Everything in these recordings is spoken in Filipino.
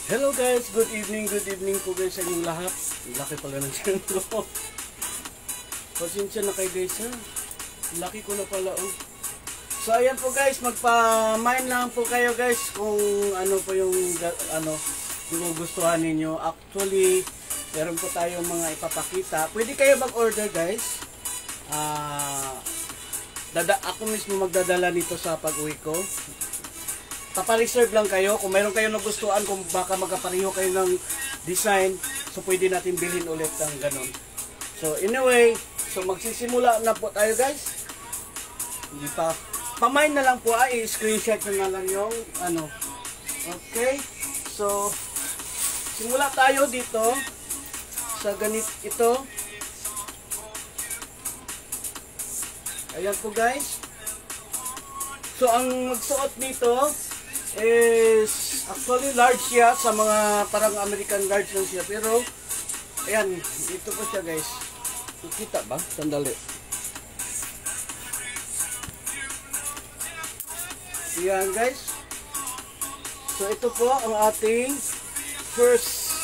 Hello guys, good evening po guys sa inyong lahat. Laki pala ng tiyan ko. Pasensya na kayo guys ha. Laki ko na pala oh. So ayan po guys, magpa-mind lang po kayo guys kung ano po yung gugustuhan ninyo. Actually, meron po tayong mga ipapakita. Pwede kayo mag-order guys. Ako mismo magdadala nito sa pag-uwi ko. Papa-reserve lang kayo. Kung mayroon kayong nagustuhan, kung baka magkapareho kayo ng design, so pwede natin bilhin ulit ng ganun. So anyway, so magsisimula na po tayo guys. Hindi pa. Pamain na lang po i-screenshot nyo na lang yung ano. Okay. So, simula tayo dito sa ganit ito. Ayan po guys. So, ang magsuot nito is actually large siya sa mga parang American large lang siya, pero ayan, dito po siya guys. Kita ba? Sandali. Ayan guys. So ito po ang ating first.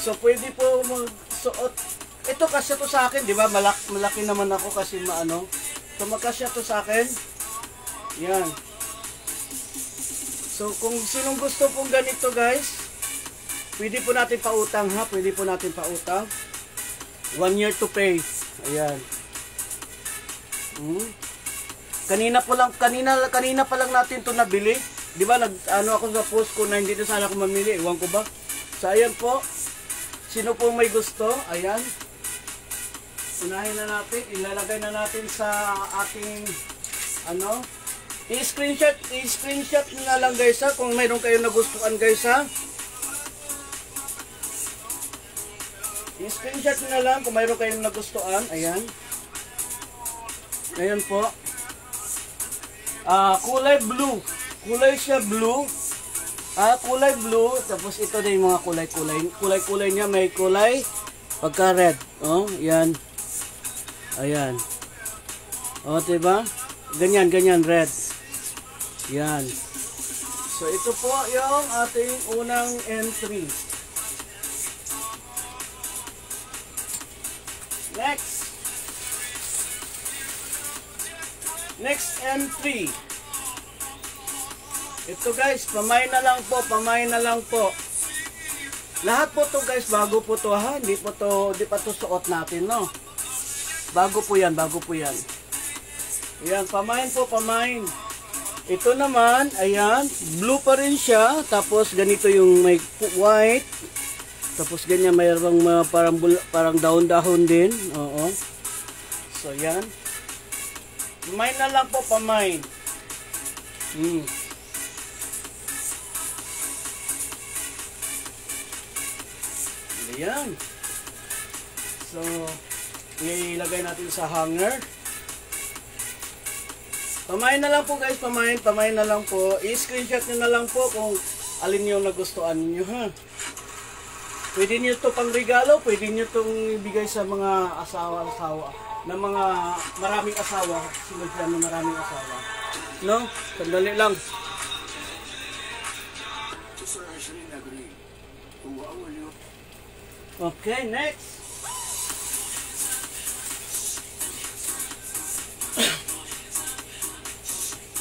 So pwede po magsuot. Ito kasi to sa akin, di ba? Malaki naman ako kasi maano. So magkasya to sa akin. Yan. So, kung sinong gusto pong ganito guys, pwede po natin pautang ha. Pwede po natin pautang. 1 year to pay. Ayan. Kanina pa lang natin to nabili. Di ba, ako sa post ko na hindi na sana ako mamili. Ewan ko ba? So, ayan po. Sino po may gusto? Ayan. Unahin na natin. Ilalagay na natin sa ating i-screenshot na lang guys ha, kung mayroon kayong nagustuhan guys ha. I-screenshot na lang kung mayroon kayong nagustuhan. Ayan. Ayan po. Kulay blue. Kulay siya blue. Kulay blue. Tapos ito na yung mga kulay-kulay. Kulay-kulay niya may kulay pagka red. Oh, yan. Ayan. Oh, diba? Ganyan, red. Yan. So, ito po yung ating unang entry. Next entry. Ito guys, pamain na lang po. Lahat po to guys, bago po to ha. Hindi pa to suot natin, no? Bago po yan. Ayan, pamain. Ito naman, ayan, blue pa rin siya. Tapos ganito yung may white. Tapos ganyan mayroong parang dahon-dahon din. Oo. So, yan. Pamain na lang po, pamain. Ayan. So, ilagay natin sa hanger. Pamain na lang po guys, pamain na lang po. I-screenshot nyo na lang po kung alin yung nagustuhan niyo ha. Pwede nyo to pang regalo, pwede nyo itong ibigay sa mga asawa na mga maraming asawa. Sunod yan na maraming asawa. No? Sandali lang. Okay, next.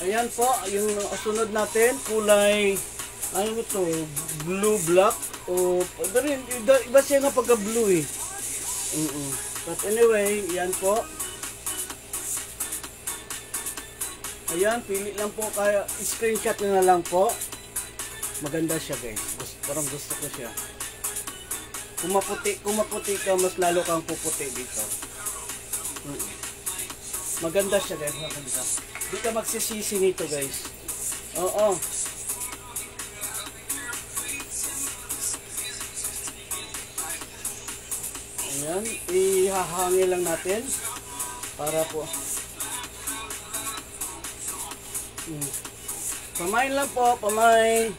Ayan po, yung sunod natin, kulay, ano ito, blue, black, o, iba siya nga pagka blue eh. But anyway, yan po. Ayan, pili lang po, kaya screenshot na lang po. Maganda siya guys, parang gusto ko siya. Kung maputi ka, mas lalo kang puputi dito. Maganda siya guys, maganda. Di ka magsisisi nito guys. Oo. Ayan, ihahangin lang natin para po. Pamain lang po, pamain.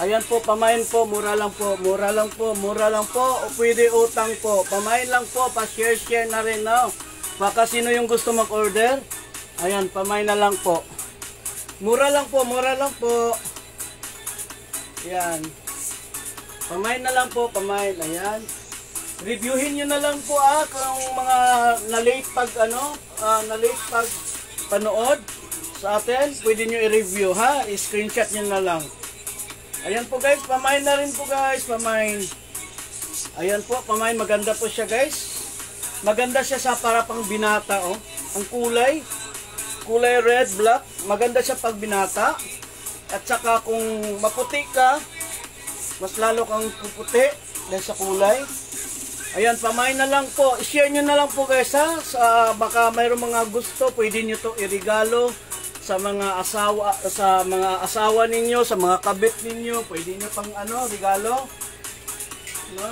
Ayan po, pamain po, mura lang po. O pwede utang po. Pamain lang po, pa-share na rin no. Baka sino yung gusto mag-order? Ayan, pamain na lang po. Mura lang po. Yan. Pamain na lang po, pamain. Ayan. Reviewin nyo na lang po kung mga na-late pag na-late pag panood sa atin. Pwede nyo i-review ha. I-screenshot nyo na lang. Ayan po guys, pamain na rin po guys, pamain. Ayan po, pamain. Maganda po siya guys. Maganda siya sa para pang binata oh. Ang kulay red, black. Maganda siya pag binata. At saka kung maputi ka, mas lalo kang puputi dahil sa kulay. Ayan, pamain na lang po. I-share nyo na lang po guys ha. Baka mayroong mga gusto, pwede nyo to irigalo sa mga asawa ninyo, sa mga kabit ninyo. Pwede nyo pang regalo. No?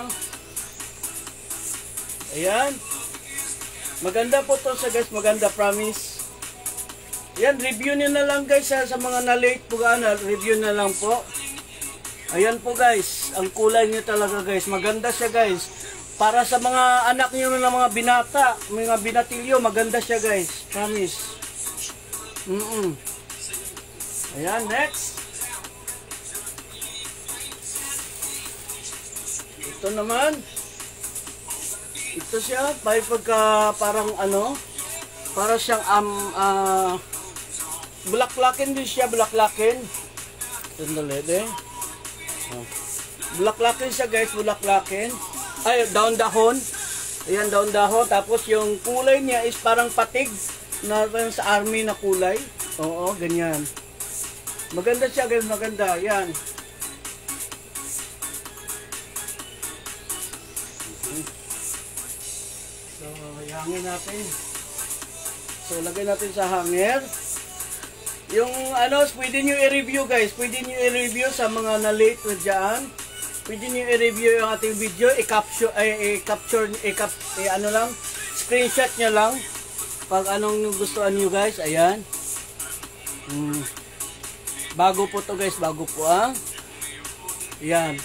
Ayan. Maganda po to sa guys, maganda, promise. Ayan, review nyo na lang guys sa mga na-late po review na lang po. Ayan po guys, ang kulay nyo talaga guys, maganda siya guys. Para sa mga anak niyo na mga binata, mga binatilyo, maganda siya guys. Promise. Ayan, next. Ito naman. Ito siya, parang para siyang bulaklakin din siya, bulaklakin. Sandali din. Bulaklakin siya guys, bulaklakin. Ay, daon-dahon. Ayan, daon-dahon. Tapos yung kulay niya is parang patig na sa army na kulay. Oo, ganyan. Maganda siya guys, maganda. Ayan. So, hangin natin. So, lagay natin sa hanger. Yung pwede nyo i-review guys. Pwede nyo i-review sa mga na-late na dyan. Pwede nyo i-review yung ating video, screenshot nyo lang pag anong gustuhan nyo guys. Ayan. Bago po to guys, bago po Ayan.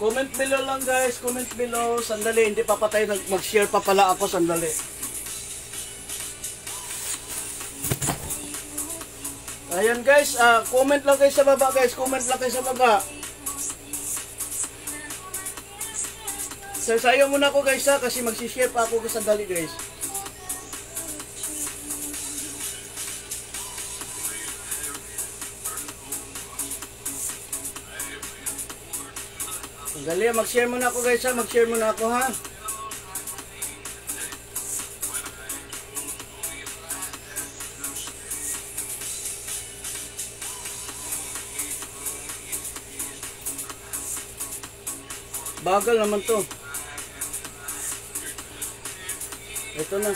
Comment below lang guys, comment below. Sandali, hindi pa tayo mag-share pa pala ako, sandali. Ayan guys, comment lang kayo sa baba guys, comment lang kayo sa baba. Sayo muna ako guys kasi magsishare pa ako sandali guys. Sandali, mag-share muna ako guys mag-share muna ako ha. Bagal naman to. Ito na.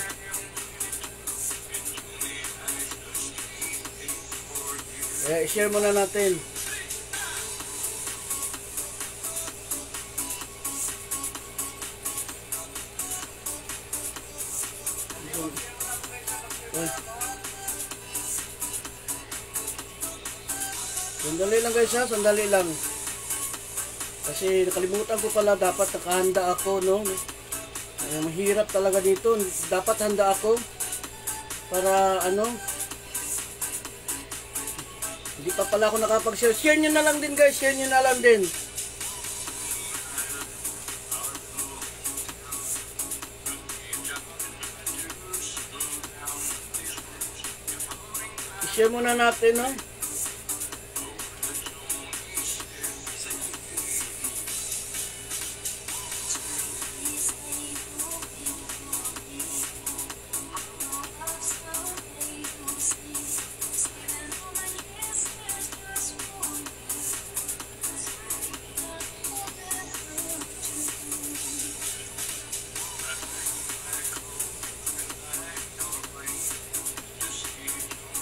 I-share muna natin. Sandali lang guys sandali lang. Kasi nakalimutan ko pala, dapat nakahanda ako, no? Mahirap talaga dito. Dapat handa ako para hindi pa pala ako nakapag-share. Share nyo na lang din guys, share nyo na lang din. I-share muna natin, no?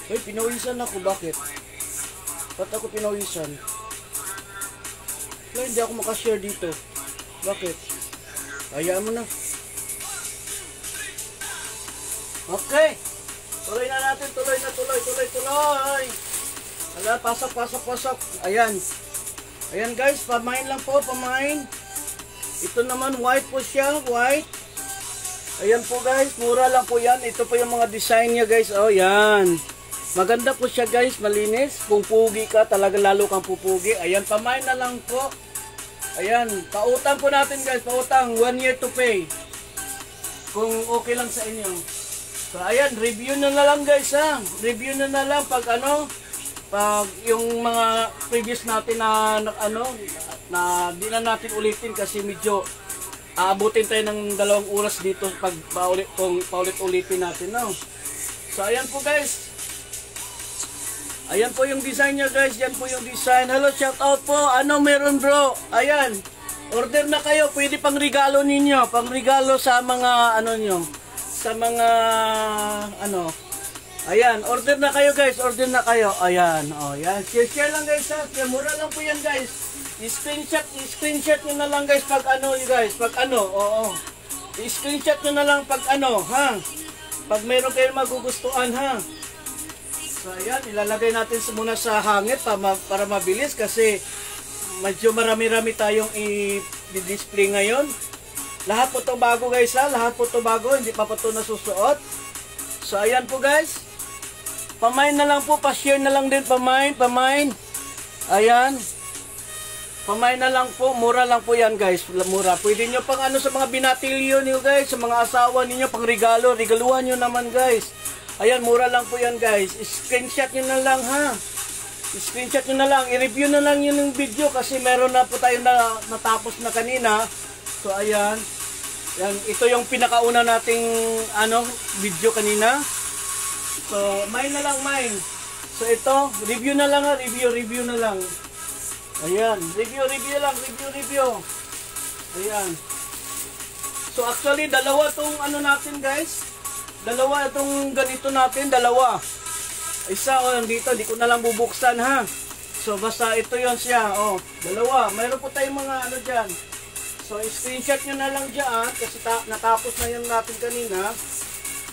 Uy, pinawisan ako. Bakit? Ba't ako pinawisan? Wala, hindi ako makashare dito. Bakit? Hayaan mo na. Okay. Tuloy na natin. Tuloy. Wala, pasok. Ayan. Ayan guys, pamain lang po, pamain. Ito naman, white po siya, white. Ayan po guys, mura lang po yan. Ito po yung mga design niya guys. Oh, yan. Maganda po siya guys, malinis. Kung pugi ka, talaga lalo kang pupugi. Ayan, pamain na lang po. Ayan, pautang po natin guys, pautang 1 year to pay. Kung okay lang sa inyo. So ayan, review na lang guys ha. Review na lang pag pag yung mga previous natin na na di na natin ulitin kasi medyo aabutin tayo ng 2 oras dito pag paulit-ulitin natin, no? So ayan po guys. Ayan po yung design niya guys. Yan po yung design. Hello, shout out po. Ano meron bro? Ayan. Order na kayo. Pwede pang regalo ninyo. Pang regalo sa mga nyo. Sa mga Ayan. Order na kayo guys. Order na kayo. Ayan. O, yan. Share lang guys ha. Mura lang po yan guys. I-screenshot nyo na lang guys pag guys. Pag oo. I-screenshot nyo na lang pag ha. Pag meron kayo magugustuhan ha. So ayan, ilalagay natin muna sa hangit para mabilis kasi medyo marami-rami tayong i-display ngayon. Lahat po ito bago guys ha, lahat po ito bago, hindi pa po ito nasusuot. So ayan po guys, pamain na lang po, pa-share na lang din, pamain. Ayan, pamain na lang po, mura lang po yan guys, mura. Pwede nyo pang sa mga binatilyo niyo guys, sa mga asawa niyo pang regaluhan nyo naman guys. Ayan, mura lang po yan guys. Screenshot nyo na lang ha. Screenshot nyo na lang. I-review na lang yun yung video kasi meron na po tayo na natapos na kanina. So ayan. Yan, ito yung pinakauna nating video kanina. So, mine na lang mine. So ito, review na lang ha. Review na lang. Ayan. Review lang. Ayan. So actually, dalawa tong natin guys. Dalawa itong ganito natin, dalawa. Isa dito, di ko na lang bubuksan ha. So basta ito yon siya, dalawa. Mayroon po tayong mga dyan. So screenshot nyo na lang dyan kasi natapos na yan natin kanina.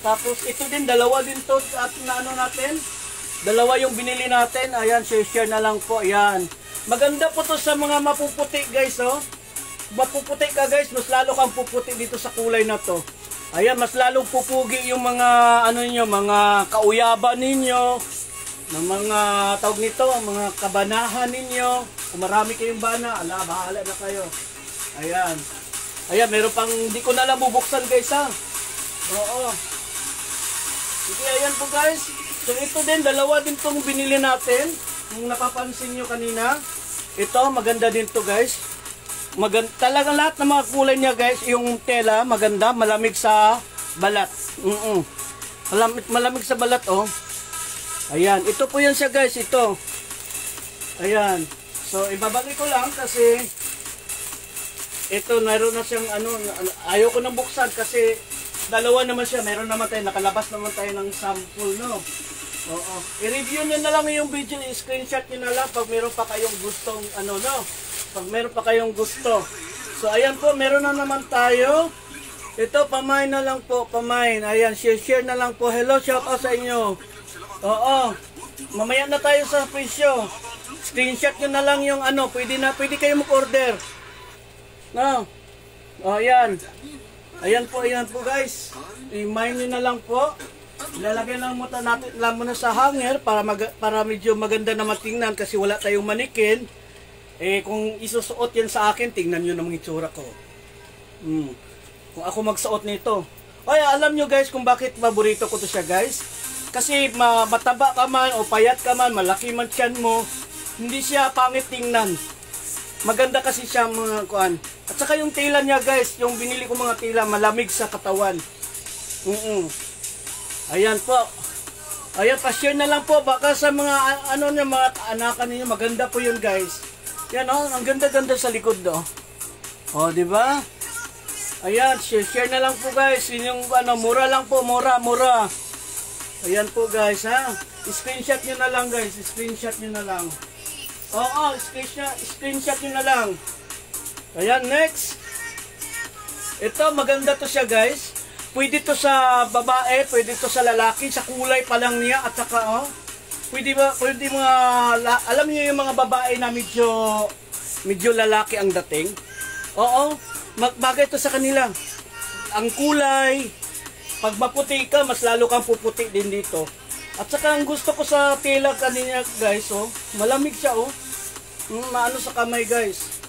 Tapos ito din, dalawa din to at natin. Dalawa yung binili natin. Ayan, share na lang po. Ayan. Maganda po to sa mga mapuputi guys, Mapuputi ka guys, mas lalo kang puputi dito sa kulay na to. Ayan, mas lalong pupugi yung mga mga kauyaban ninyo, ng mga tawag nito, mga kabanahan ninyo. Kung marami kayong bana, bahala na kayo. Ayan. Ayan, meron pang hindi ko na lang bubuksan guys ha. Oo. Sige, ayan po guys. So ito din, dalawa din tong binili natin. Kung napapansin nyo kanina. Ito, maganda din to guys. Talaga lahat ng mga kulay niya guys, yung tela maganda, malamig sa balat. Malamig sa balat Ayan, ito po yan siya guys, ito. Ayan. So ibabalik ko lang kasi ito meron na siyang ayaw ko nang buksan kasi dalawa naman siya, meron naman tayo, nakalabas naman tayo ng sample, no. Oo. I-review nyo na lang yung video, i-screenshot nyo na lang pag meron pa kayong gustong pag meron pa kayong gusto. So ayan po, meron na naman tayo. Ito, pamain na lang po, pamain. Ayan, share na lang po. Hello, shout out sa inyo. Oo. Mamaya na tayo sa presyo. Screenshot nyo na lang yung pwede kayo mag-order. No. Ayan. Ayan po guys. I-mine nyo na lang po. Ilalagay lang muna sa hanger para medyo maganda na matingnan kasi wala tayong manikin. Kung isusuot yan sa akin, tingnan nyo namang itsura ko. Kung ako magsuot nito. Alam nyo guys kung bakit paborito ko to siya guys. Kasi mataba ka man o payat ka man, malaki man tiyan mo, hindi siya pangit tingnan. Maganda kasi siya mga kuan. At saka yung tela niya guys, yung binili ko mga tela, malamig sa katawan. Ayan po. Ayan, pa-share na lang po. Baka sa mga mga anakan ninyo, maganda po yun guys. Yan ang ganda-ganda sa likod di ba? Ayan, share na lang po guys. Yung mura lang po, mura. Ayan po guys ha. Screenshot nyo na lang guys, screenshot nyo na lang. Screenshot nyo na lang. Ayan, next. Ito, maganda to siya guys. Pwede to sa babae, pwede to sa lalaki, sa kulay pa lang niya at saka pwede mga alam niyo yung mga babae na medyo lalaki ang dating. Bagay to sa kanila. Ang kulay, pag maputi ka, mas lalo kang puputi din dito. At saka ang gusto ko sa tela kanina guys, oh, malamig siya, oh. Maano sa kamay guys.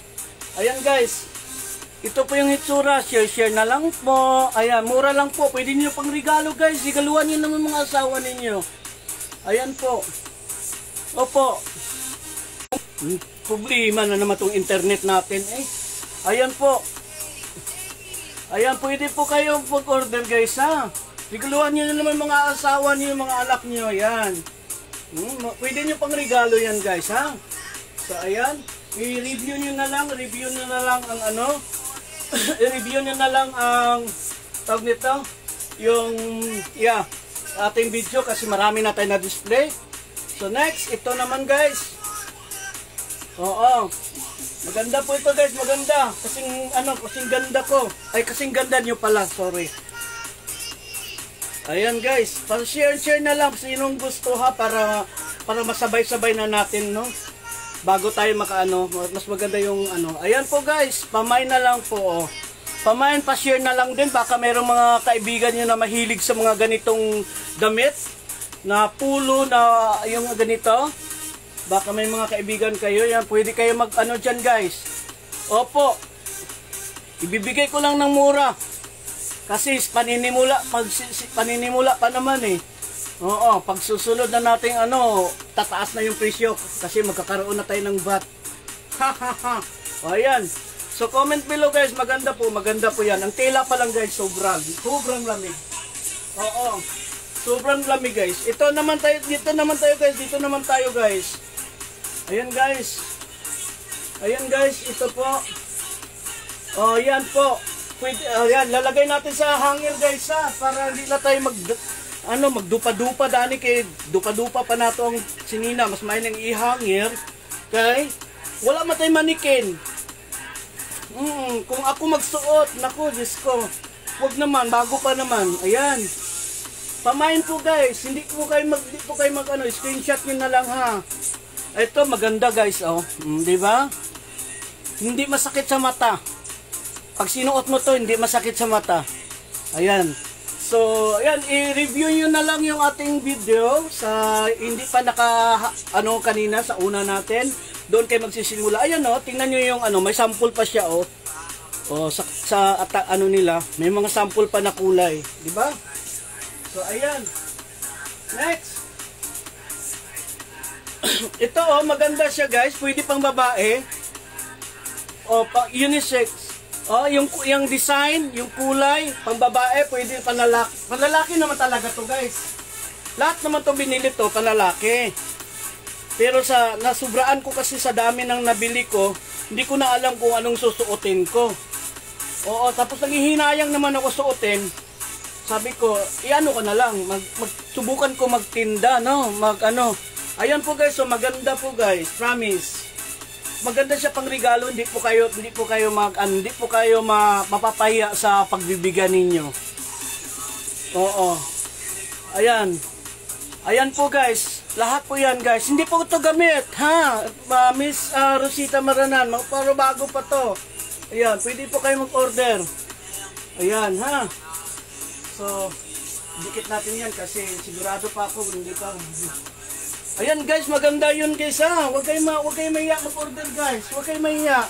Ayan guys. Ito po yung hitsura. Share na lang po. Ayan, mura lang po. Pwede niyo pang regalo guys. Regaluhan niyo naman mga asawa ninyo. Ayan po. Opo. Problema na naman itong internet natin, eh. Ayan po. Ayan, pwede po kayo mag-order guys, ha. Regaluhan nyo na naman mga asawa niyo, mga anak niyo, ayan. Pwede nyo pang regalo yan guys, ha. So ayan, i-review nyo na lang ang ano, i-review nyo na lang ang tawag nito, yung, ating video kasi marami na tayo na display. So next, ito naman guys. Oo. Maganda po ito guys, maganda. Kasing ganda ko. Ay, kasing ganda nyo pala, sorry. Ayan guys, share na lang sinong gusto ha para masabay-sabay na natin, no. Bago tayo makaano, mas maganda yung ano. Ayan po guys, pamay na lang po, oh. Pamain, pa-share na lang din baka mayroong mga kaibigan niyo na mahilig sa mga ganitong damit na pulo na yung ganito. Baka may mga kaibigan kayo, yan pwede kayo mag-ano diyan guys. Opo. Ibibigay ko lang ng mura. Kasi paninimula pa naman eh. Oo, pag susunod na natin ano, tataas na yung presyo kasi magkakaroon na tayo ng VAT. O ayan. So comment below guys, maganda po yan. Ang tela pa lang guys, sobrang lamig. Oo. Sobrang lamig guys. Dito naman tayo guys. Ayan guys. Ito po. Oh, yan po. Pwede, ayan, lalagay natin sa hanger guys ha, para hindi na tayo magdupa-dupa dani kay dupa-dupa pa nato ang sinina, mas may nang i-hanger kay wala matay manikin. Kung ako magsuot, nako Diyos ko, wag naman, bago pa naman. Ayan. Pamain po guys, hindi po kayo screenshot niyo na lang ha. Ito maganda guys, oh. Di ba? Hindi masakit sa mata. Pag sinuot mo to, hindi masakit sa mata. Ayan. So, ayan, i-review nyo na lang yung ating video sa hindi pa kanina sa una natin. Doon kayo magsisimula. Ayan oh, tingnan nyo yung may sample pa siya oh. Oh, sa nila, may mga sample pa na kulay, di ba? So, ayan. Next. Ito oh, maganda siya guys, pwede pang babae. Oh, unisex. Oh, yung design, yung kulay, pang babae, pwede panlalaki. Panlalaki naman talaga to guys. Lahat naman to binili to, panlalaki. Pero nasubraan ko kasi sa dami ng nabili ko, hindi ko na alam kung anong susuotin ko. Oo, tapos nanghihinayang naman ako suotin. Sabi ko, iano ko na lang, subukan ko magtinda, no? Ayan po guys, so maganda po guys, promise. Maganda siya pang regalo, hindi po kayo mapapahiya sa pagbibigyan ninyo. Oo. Ayan. Ayan po guys. Lahat po yan guys. Hindi po ito gamit, ha? Miss Rosita Maranan, pero bago pa to. Ayan, pwede po kayo mag-order. Ayan, ha? So, dikit natin yan kasi sigurado pa ako hindi pa. Ayan guys, maganda yun guys ha. Huwag kayo mahiya mag-order guys. Huwag kayo mahiya.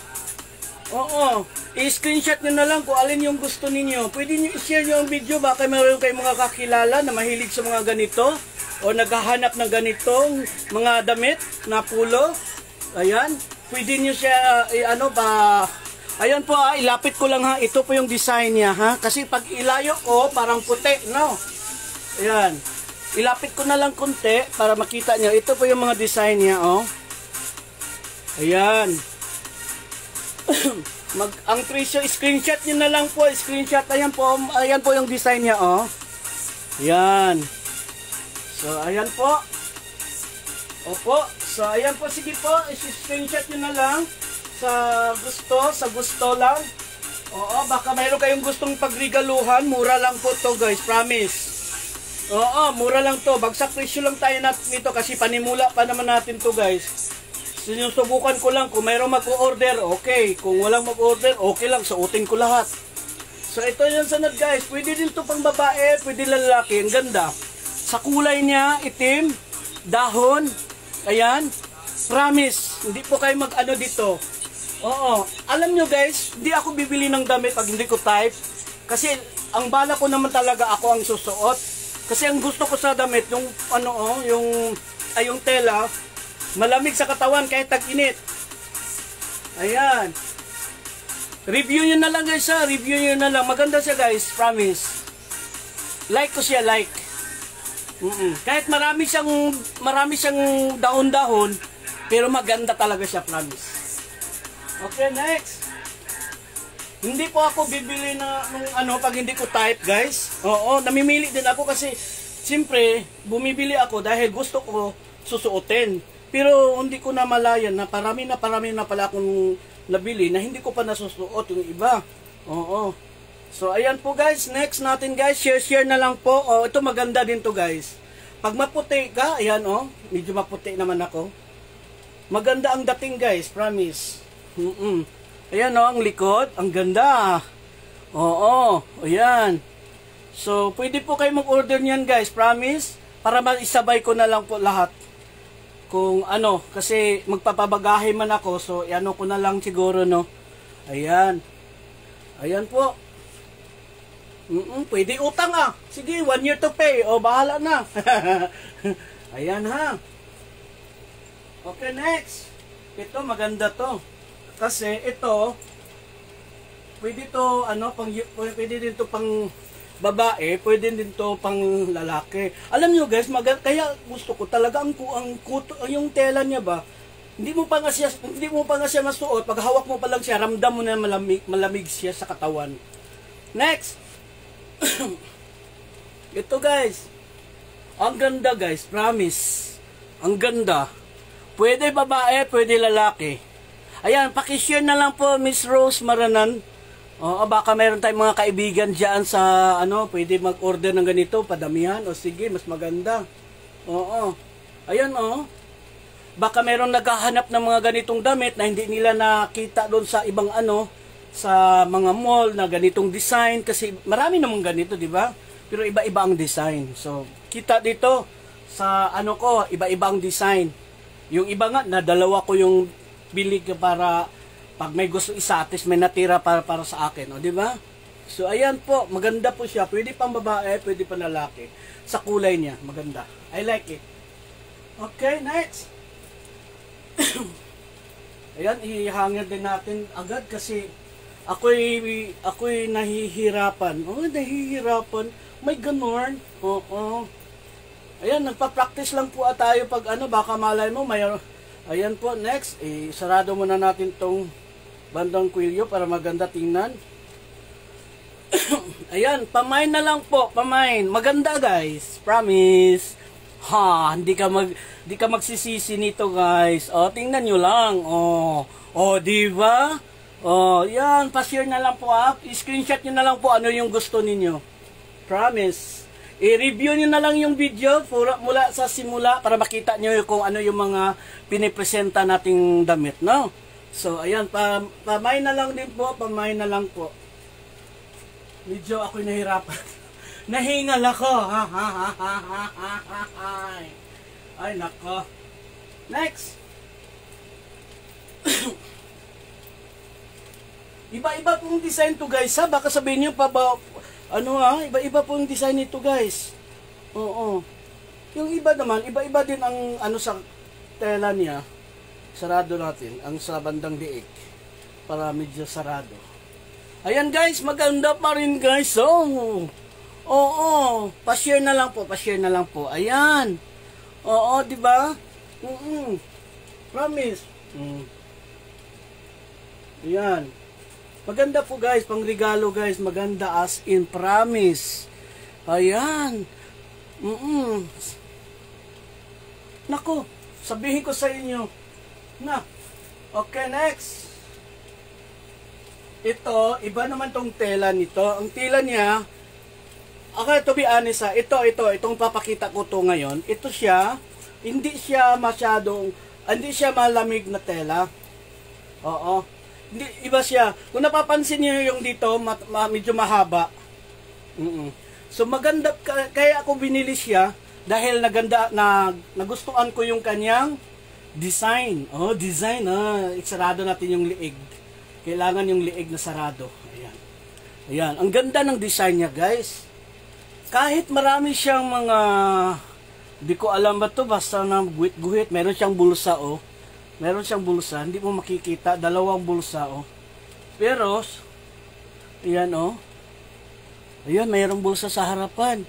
Oo. I-screenshot nyo na lang kung alin yung gusto ninyo. Pwede nyo i-share nyo ang video. Baka mayroon kayong mga kakilala na mahilig sa mga ganito. O naghahanap ng ganitong mga damit na pulo. Ayan. Pwede nyo siya, ayan po ha, ilapit ko lang ha. Ito po yung design niya ha. Kasi pag ilayo ko, parang puti, no? Ayan. Ilapit ko na lang konti para makita nyo. Ito po yung mga design niya, oh. Ayan. Ang presyo, screenshot nyo na lang po. Screenshot, ayan po yung design niya, oh. Ayan. So, ayan po. Opo. So, ayan po. Sige po, screenshot nyo na lang. Sa gusto lang. Oo, baka mayroon kayong gustong pagregaluhan. Mura lang po to guys, promise. Oo, mura lang to. Bagsak presyo lang tayo nito kasi panimula pa naman natin to guys. Sinusubukan ko lang. Kung mayroong mag-order, okay. Kung walang mag-order, okay lang. Suotin ko lahat. So ito yung sanad guys. Pwede din to pang babae, pwede lalaki. Ang ganda. Sa kulay niya, itim, dahon, ayan, promise, hindi po kayo mag-ano dito. Oo, alam nyo guys, hindi ako bibili ng damit pag hindi ko type. Kasi ang bala ko naman talaga ako ang susuot. Kasi ang gusto ko sa damit, yung ano yung tela, malamig sa katawan kahit tag-init. Ayan. Review nyo na lang guys ha, review nyo na lang. Maganda siya guys, promise. Like ko siya, like. Kahit marami siyang dahon-dahon, pero maganda talaga siya, promise. Okay, next. Hindi po ako bibili ng pag hindi ko type, guys. Oo, namimili din ako kasi siyempre, bumibili ako dahil gusto ko susuotin. Pero hindi ko na malayan na parami na pala akong nabili na hindi ko pa nasusuot yung iba. Oo. So, ayan po guys. Next natin guys, share na lang po. Oh, ito maganda din to guys. Pag maputi ka, ayan medyo maputi naman ako. Maganda ang dating guys, promise. Ayan ang likod, ang ganda. Oo, ayan. So, pwede po kayo mag-order niyan guys, promise. Para maisabay ko na lang po lahat. Kung kasi magpapabagahe man ako, so ko na lang siguro, no. Ayan. Ayan po. Pwede utang Sige, 1 year to pay. O, bahala na. Ayan ha. Okay, next. Ito, maganda to. Kasi ito, pwede to, pwede din to pang babae, pwede din to pang lalaki. Alam nyo guys, kaya gusto ko talaga yung tela niya ba, hindi mo pa nga siya masuot, pag hawak mo pa lang siya, ramdam mo na malamig siya sa katawan. Next. Ito guys, ang ganda guys, promise. Ang ganda. Pwede babae, pwede lalaki. Ayan, pakishare na lang po, Miss Rose Maranan. Baka meron tayong mga kaibigan dyan sa, pwede mag-order ng ganito, padamihan. O sige, mas maganda. Oo. Ayan, Baka meron naghahanap ng mga ganitong damit na hindi nila nakita doon sa ibang sa mga mall na ganitong design. Kasi marami namang ganito, di ba? Pero iba-iba ang design. So, kita dito sa iba-iba ang design. Yung iba nga, nadalawa ko yung bilig para pag may gusto isa, at least may natira para sa akin, di ba? So ayan po, maganda po siya. Pwede pang babae, pwede pang lalaki. Sa kulay niya, maganda. I like it. Okay, next. Ayan, ihangir din natin agad kasi ako'y nahihirapan. Nahihirapan. May ganon. Oo. Ayan, nagpa-practice lang po tayo pag baka malay mo, ayan po, next, sarado muna natin tong bandang kwilyo para maganda tingnan. Ayan, pamain na lang po, pamain. Maganda guys, promise. Hindi ka magsisisi nito guys. Tingnan nyo lang. Di ba? Yan, pa-share na lang po I-screenshot nyo na lang po yung gusto ninyo. Promise. I-review nyo na lang yung video mula sa simula para makita nyo kung yung mga pinipresenta nating damit, no? So, ayan, pamay na lang din po, pamay na lang po. Medyo ako'y nahirapan. Nahingal ako. Ay, nako. Next. Iba-iba pong design to guys, ha? Baka sabihin nyo pa ba, iba-iba po yung design nito guys. Oo. Yung iba naman, iba-iba din ang sa tela niya. Sarado natin ang sa bandang diik para medyo sarado. Ayan guys, maganda pa rin guys. Pa-share na lang po, pa-share na lang po. Ayan. Oo, di ba? Promise. Ayan. Maganda po guys, pang regalo guys, maganda as in promise. Ayan. Nako, sabihin ko sa inyo. Okay, next. Ito, iba naman tong tela nito. Ang tela niya, okay, to be honest itong papakita ko to ngayon. Ito siya, hindi siya malamig na tela. Oo. Iba siya. Kung napapansin niyo yung dito, medyo mahaba. So maganda, kaya ako binili siya. Dahil nagustuhan ko yung kanyang design. Oh, design. Isarado natin yung liig. Kailangan yung liig na sarado. Ayan. Ayan. Ang ganda ng design niya, guys. Kahit marami siyang mga, di ko alam ba to, basta na guhit-guhit. Meron siyang bulsa, oh. Meron siyang bulsa. Hindi mo makikita. Dalawang bulsa, oh. Pero, ayan, oh. Ayan, mayroong bulsa sa harapan.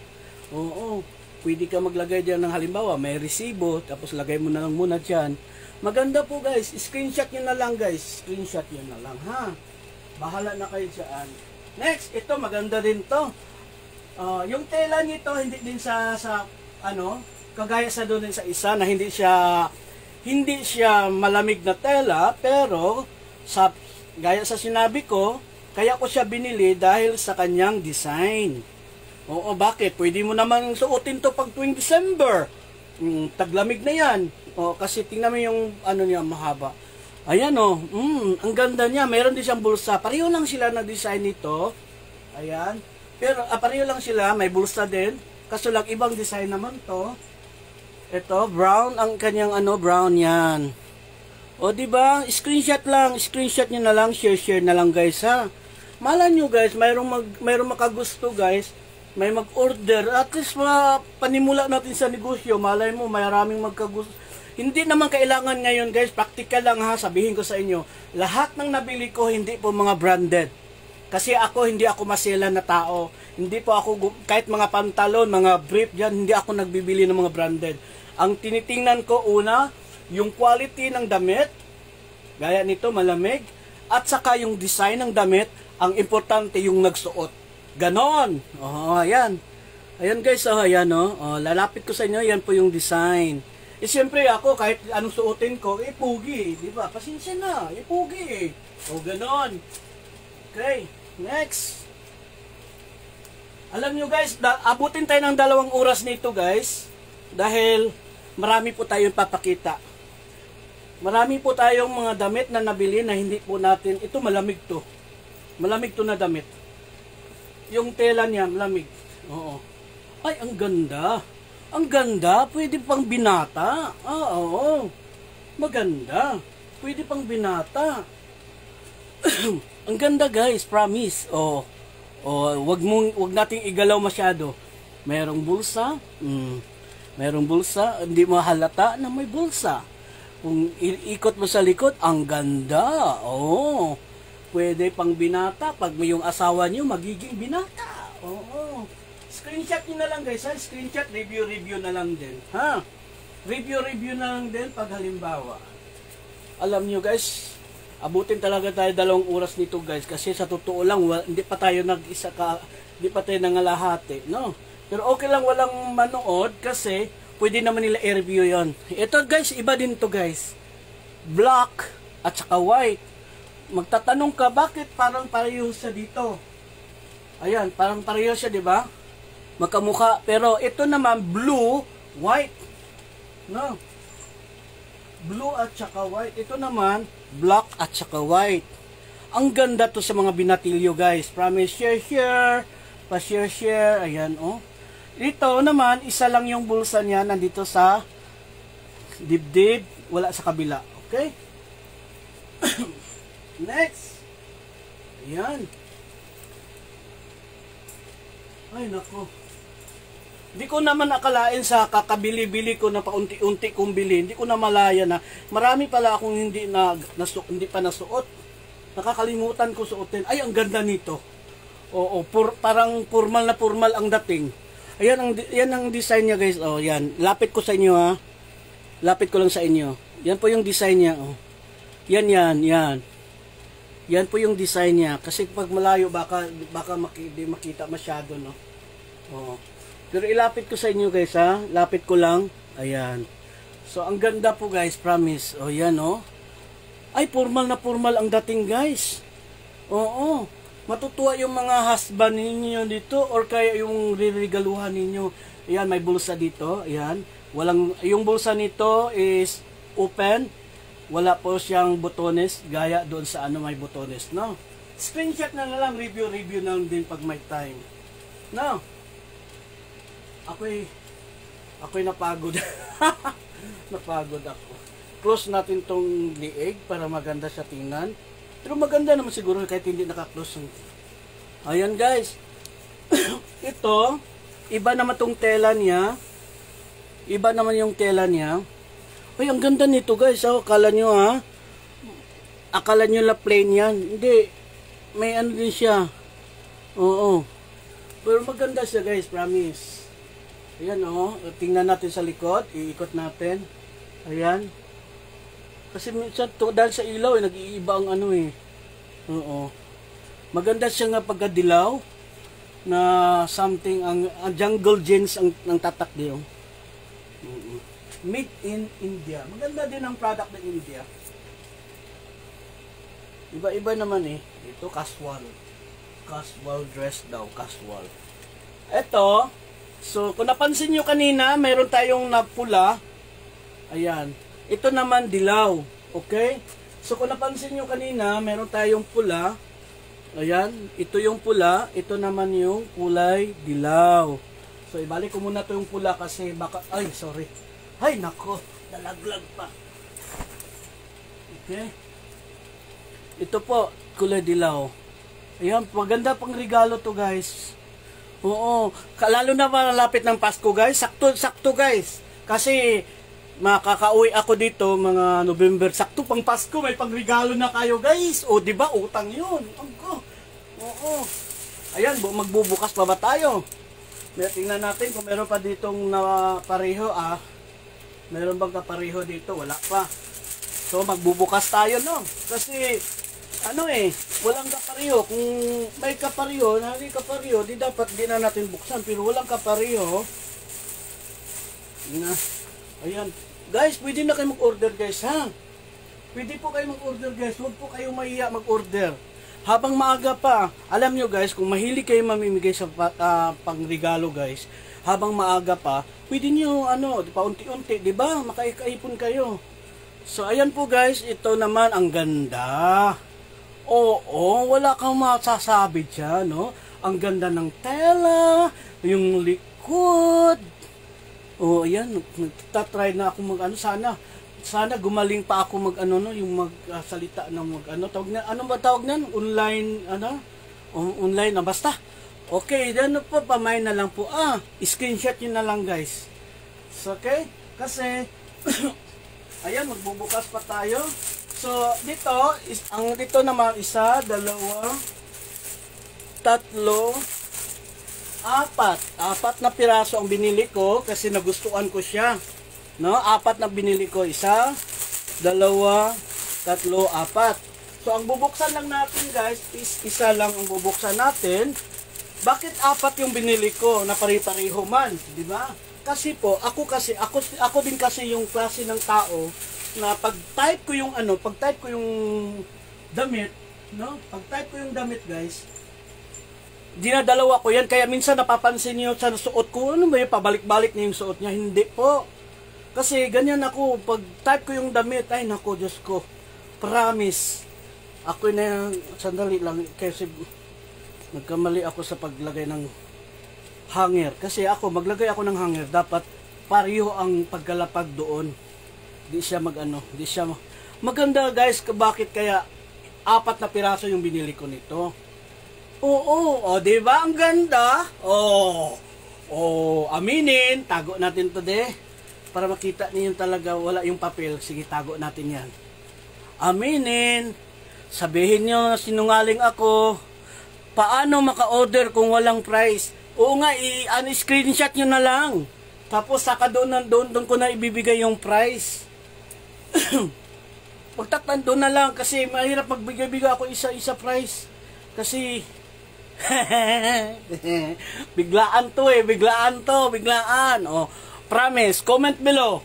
Oo. Pwede ka maglagay dyan ng halimbawa, may resibo, tapos lagay mo na lang muna dyan. Maganda po, guys. Screenshot nyo na lang, guys. Screenshot nyo na lang, ha? Bahala na kayo dyan. Next, ito, maganda din to. Yung tela nito, hindi din sa kagaya sa doon din sa isa na hindi siya malamig na tela, pero gaya sa sinabi ko, kaya ko siya binili dahil sa kanyang design. Oo, bakit? Pwede mo naman suotin to pag tuwing December. Taglamig na yan. Kasi tingnan mo yung niya, mahaba. Ayan ang ganda niya. Meron din siyang bulsa. Pareho lang sila na design nito. Ayan. Pero pareho lang sila, may bulsa din. Kaso lang ibang design naman to. Ito, brown ang kanyang brown yan. O di ba? Screenshot niyo na lang, share na lang, guys, ha. Malay nyo, guys, mayroong makagusto, guys. May mag-order. At least panimula natin sa negosyo. Malay mo, maraming magkagusto. Hindi naman kailangan ngayon, guys. Practical lang, ha. Sabihin ko sa inyo. Lahat ng nabili ko, hindi po mga branded. Kasi hindi ako masela na tao. Hindi po ako, kahit mga pantalon, mga brief dyan, hindi ako nagbibili ng mga branded. Ang tinitingnan ko, una, yung quality ng damit, gaya nito, malamig, at saka yung design ng damit, ang importante yung nagsuot. Ganon. Ayan. Ayan, guys, ayan, lalapit ko sa inyo, yan po yung design. Siyempre ako, kahit anong suotin ko, pugi, di ba? Pasensya na, pugi. Ganon. Okay, next. Alam nyo, guys, abutin tayo ng 2 oras nito, guys, dahil marami po tayong papakita. Marami po tayong mga damit na nabili na hindi po natin, ito malamig to. Malamig to na damit. Yung tela niya, malamig. Oo. Ay, ang ganda. Ang ganda, pwede pang binata. Oo. Maganda. Pwede pang binata. Ang ganda, guys, promise. Wag nating igalaw masyado. Merong bulsa. Merong bulsa, hindi mo halata na may bulsa. Kung ikot mo sa likod, ang ganda. Pwede pang binata. Pag may yung asawa niyo, magiging binata. Screenshot niyo na lang, guys, ha? Screenshot, review na lang din, ha? Review na lang din pag halimbawa. Alam niyo, guys, abutin talaga tayo 2 oras nito, guys, kasi sa totoo lang, hindi pa tayo nangalahati, no? Pero okay lang walang manood kasi pwede naman nila i-review yon. Ito, guys, iba din to, guys. Black at saka white. Magtatanong ka, bakit parang pareho siya dito? Ayan, parang pareho siya, di ba? Magkamukha. Pero ito naman, blue, white. No? Blue at saka white. Ito naman, black at saka white. Ang ganda to sa mga binatilyo, guys. Promise, share. Pa-share. Ayan, Ito naman, isa lang yung bulsa niya nandito sa dibdib, wala sa kabila. Okay? Next. Ayan. Ay, nako. Hindi ko naman akalain sa kakabili-bili ko na paunti-unti kong bili. Hindi ko na malaya na marami pala akong hindi pa nasuot. Nakakalimutan ko suotin. Ay, ang ganda nito. Parang formal na formal ang dating. Ayan ang design niya, guys. Yan. Lapit ko sa inyo, ha. Lapit ko lang sa inyo. Yan po yung design niya. Yan. Yan po yung design niya. Kasi pag malayo, baka di makita masyado, no? Pero ilapit ko sa inyo, guys, ha. Lapit ko lang. Ayan. So, ang ganda po, guys. Promise. Yan, Ay, formal na formal ang dating, guys. Matutuwa yung mga husband ninyo dito or kaya yung riregaluhan ninyo. Ayan, may bulsa dito. Ayan. Yung bulsa nito is open. Wala po siyang botones, gaya doon sa may botones, no? Screenshot na lang, review na lang din pag may time. No? Ako'y napagod. Napagod ako. Close natin tong liig para maganda siya tingnan. Pero maganda naman siguro kahit hindi naka-close. Ayan guys. Ito, iba naman tong tela niya. Iba naman yung tela niya. Ay, ang ganda nito guys. Oh, akala nyo ha. Akala nyo la plain yan. Hindi. May ano din siya. Oo. Pero maganda siya guys, promise. Ayan oh. Tingnan natin sa likod. Iikot natin. Ayan. Kasi minsan dahil sa ilaw nag-iiba ang ano eh. Oo. Maganda siya nga pagkadilaw na something ang jungle jeans ang tatak diyo. Made in India. Maganda din ang product ng India. Iba-iba naman eh. Ito casual. Casual dress daw, casual. Ito, so kung napansin nyo kanina, mayroon tayong napula. Ayan. Ito naman dilaw. Okay? So kung napansin nyo kanina, mayroon tayong pula. Ayan. Ito yung pula. Ito naman yung kulay dilaw. So ibalik ko muna ito yung pula kasi baka... Ay, sorry. Ay, nako. Nalaglag pa. Okay. Ito po, kulay dilaw. Ayan, maganda pang regalo to guys. Oo. Lalo na malapit ng Pasko guys. Sakto guys. Kasi... makakauwi ako dito mga November, sakto pang Pasko, may pangregalo na kayo guys. O di ba utang 'yun. Oo. Ayan, magbubukas pa ba tayo? Tingnan natin kung meron pa ditong na pareho Meron bang kapareho dito? Wala pa. So magbubukas tayo no. Kasi ano walang kapareho. Kung may kapareho, hindi kapareho, di dapat di na natin buksan. Pero walang kapareho. Ayan. Guys, pwede na kayo mag-order guys ha. Pwede po kayo mag-order guys. Huwag po kayo mahiya mag-order. Habang maaga pa. Alam nyo guys, kung mahilig kayo mamimigay sa pangregalo guys, habang maaga pa, pwede nyo paunti-unti, di ba? Makaipon kayo. So ayan po guys, ito naman ang ganda. Oo, wala kang masasabi dyan, no? Ang ganda ng tela, yung likod. Oh, ayan, nagtatry na ako sana gumaling pa ako yung magsalita ng tawag na, ano ba tawag nan? Online, online na basta. Okay, then po, pamay na lang po. Screenshot yun na lang guys. So, okay, kasi, ayan, magbubukas pa tayo. So, dito naman, 1, 2, 3, 4 na piraso ang binili ko kasi nagustuhan ko siya. No, 4 na binili ko. 1, 2, 3, 4. So ang bubuksan lang natin guys is isa lang ang bubuksan natin. Bakit 4 yung binili ko na pare-pareho man, di ba? Kasi po, ako din kasi yung klase ng tao na pag-type ko yung damit, no? Pag-type ko yung damit guys, dinadalawa ko yan, kaya minsan napapansin niyo sa suot ko, ano ba yung pabalik-balik niya yung suot niya? Hindi po. Kasi ganyan ako, pag type ko yung damit, ay nako, Diyos ko, promise. Ako na, sandali lang, kasi nagkamali ako sa paglagay ng hanger. Kasi maglagay ako ng hanger, dapat pareho ang pagkalapag doon. Di siya maganda guys, bakit kaya 4 na piraso yung binili ko nito? Oo, di ba ang ganda? Aminin, tago natin to para makita niyo talaga wala yung papel. Sige, tago natin yan. Aminin, sabihin niyo na sinungaling ako. Paano maka-order kung walang price? Oo nga, screenshot niyo na lang. Tapos saka doon ko na ibibigay yung price. Pagtaktan doon na lang kasi mahirap magbigay-bigay ako isa-isa price. Kasi biglaan to. Promise, comment below.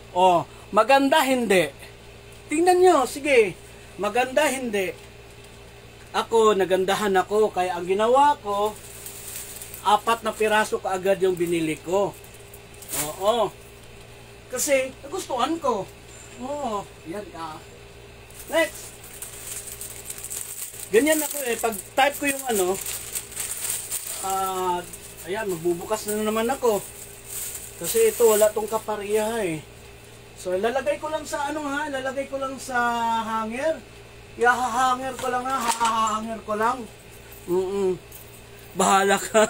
Maganda hindi? Tingnan nyo, sige. Maganda hindi? Ako, nagandahan ako. Kaya ang ginawa ko, 4 na piraso kaagad yung binili ko. Oo. Kasi, nagustuhan ko. Yan next. Ganyan ako pag type ko yung ayan, magbubukas na naman ako. Kasi ito wala tong kapariya eh. So lalagay ko lang sa ano ha, lalagay ko lang sa hanger. Hanger ko lang ha, hanger ko lang. Bahala ka.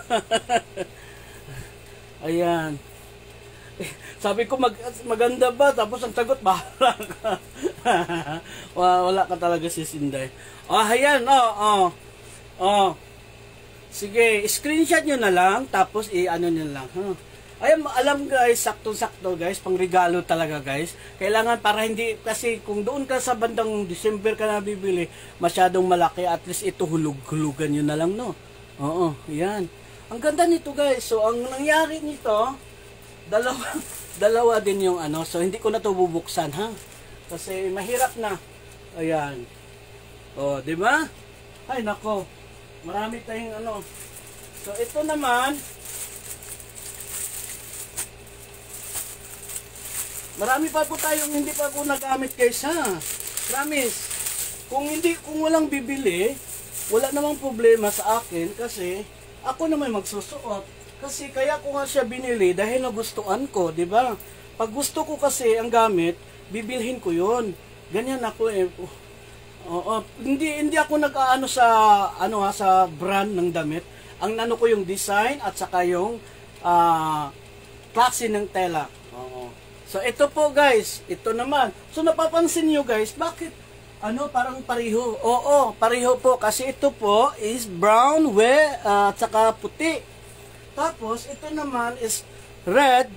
Ayan. Sabi ko maganda ba? Tapos ang sagot, bahala ka. Wala ka talaga si Sinday. Ayan, sige, screenshot nyo na lang, tapos i-ano nyo lang. Ayan, alam guys, saktong-sakto guys, pang regalo talaga guys. Kailangan para hindi, kasi kung doon ka sa bandang December ka na bibili, masyadong malaki, at least ito hulug-hulugan nyo na lang, no? Oo, yan. Ang ganda nito guys. So, ang nangyari nito, dalawa din yung ano. So, hindi ko na ito bubuksan, ha? Kasi mahirap na. Ayan. O, di ba? Ay, nako. Marami tayong ano. So, ito naman, marami pa po tayong hindi pa po nagamit guys, ha? Promise. Kung walang bibili, wala namang problema sa akin kasi ako naman magsusuot. Kasi kaya ko nga siya binili dahil nagustuhan ko, di ba? Pag gusto ko kasi ang gamit, bibilhin ko 'yon. Ganyan ako eh. Hindi ako nag-aano sa sa brand ng damit. Ang ano ko yung design at saka yung klase ng tela. So ito po guys, ito naman. So napapansin niyo guys, bakit parang pareho? Oo, pareho po kasi ito po is brown at saka puti. Tapos ito naman is red,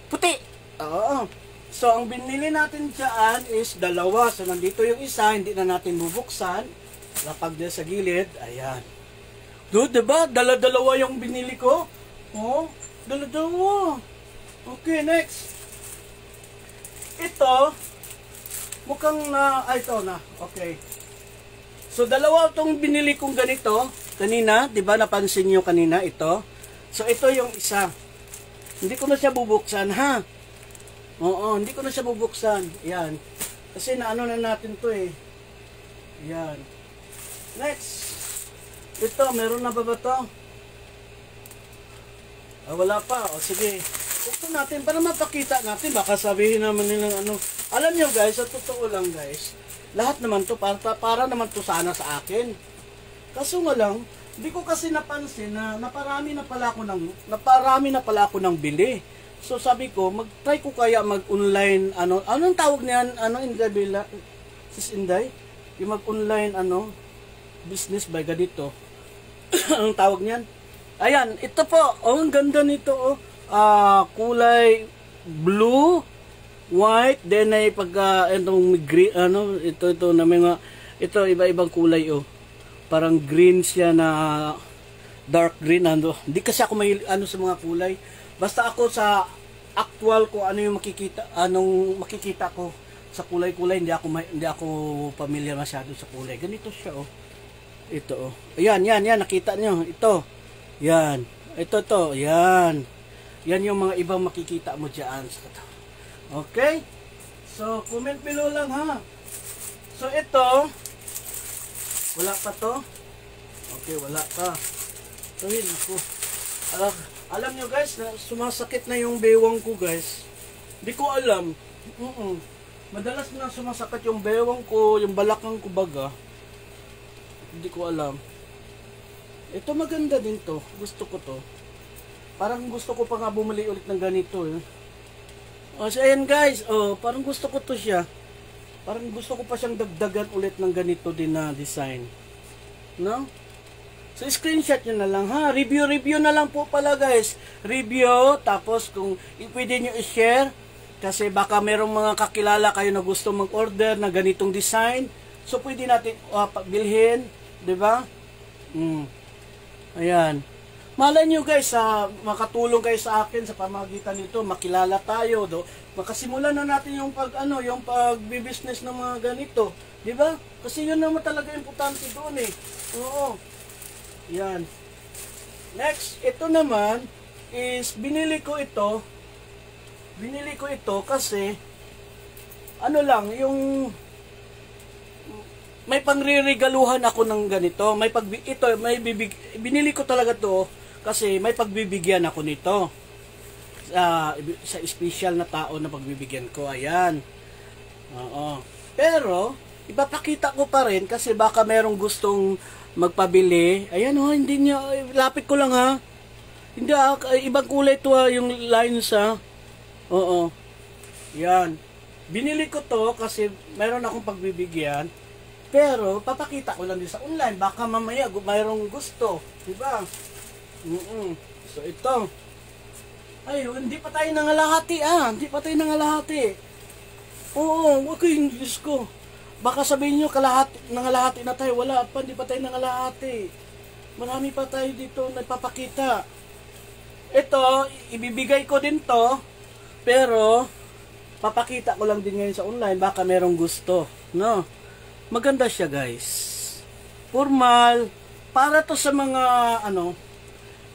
puti. Oo. So ang binili natin diyan is dalawa. So nandito yung isa, hindi na natin bubuksan. Lapag din sa gilid, ayan. Diba? Dala-dalawa yung binili ko. Oh, dala-dalawa. Okay, next. Ito, mukhang ito na. Okay. So, dalawa itong binili kong ganito. Kanina, di ba napansin nyo kanina ito? So, ito yung isa. Hindi ko na siya bubuksan, ha? Oo, hindi ko na siya bubuksan. Yan. Kasi naano na natin to eh. Yan. Next. Ito, meron na ba to? Wala pa. O, sige. Buksan natin para mapakita natin. Baka sabihin naman nilang ano. Alam nyo guys, sa totoo lang guys, lahat naman to para naman to sana sa akin. Kaso nga lang, hindi ko kasi napansin na naparami na pala ako ng bili. So sabi ko, mag-try ko kaya mag-online, anong tawag niyan, Inday, Sis Inday? Yung mag-online, business by ganito. Anong tawag niyan? Ayan, ito po, ang ganda nito, kulay blue, white, then ay itong green, ito na mga, ito iba-ibang kulay, parang green siya na dark green, hindi kasi ako may sa mga kulay, basta ako sa actual ko, anong makikita ko sa kulay-kulay, hindi ako pamilyar masyado sa kulay. Ganito siya, ito, ayan, nakita nyo, ito, yan, ito, yan. Yan yung mga ibang makikita mo dyan. Okay? So, comment below lang ha. So, ito, wala pa to. Okay, wala pa. So, yun ako. Alam nyo guys, na sumasakit na yung bewang ko guys. Hindi ko alam. Madalas na sumasakit yung bewang ko, yung balakang ko baga. Hindi ko alam. Ito maganda din to. Gusto ko to. Parang gusto ko pa nga bumili ulit ng ganito so ayan guys, parang gusto ko to siya. Parang gusto ko pa siyang dagdagan ulit ng ganito din na design. No? So screenshot nyo na lang ha. Review na lang po pala guys. Review, tapos kung pwede nyo i-share. Kasi baka merong mga kakilala kayo na gusto mag-order na ganitong design. So pwede natin bilhin. Diba? Ayan. Malay nyo guys, makatulong kayo sa akin sa pamagitan nito, makilala tayo, makasimulan na natin yung pag-business ng mga ganito, di ba? Kasi yun naman talaga importante doon eh. Oo. Yan. Next, ito naman is binili ko ito kasi yung may pangreregaluhan ako ng ganito, binili ko talaga to kasi may pagbibigyan ako nito. sa special na tao na pagbibigyan ko. Ayan. Oo. Pero, ipapakita ko pa rin kasi baka merong gustong magpabili. Ayan ho, hindi niya, lapit ko lang ha. Hindi, ibang kulay to ha, yung lines ha. Oo. Yan. Binili ko to kasi meron akong pagbibigyan. Pero, papakita ko lang din sa online. Baka mamaya, mayroong gusto. Diba? So, ito. Ay, hindi pa tayo nangalahati Hindi pa tayo nangalahati. Oo, wag kayong Diyos ko. Baka sabihin nyo, nangalahati na tayo. Wala pa, hindi pa tayo nangalahati. Marami pa tayo dito nagpapakita. Ito, ibibigay ko din to. Pero, papakita ko lang din ngayon sa online. Baka merong gusto. No? Maganda siya, guys. Formal. Para to sa mga,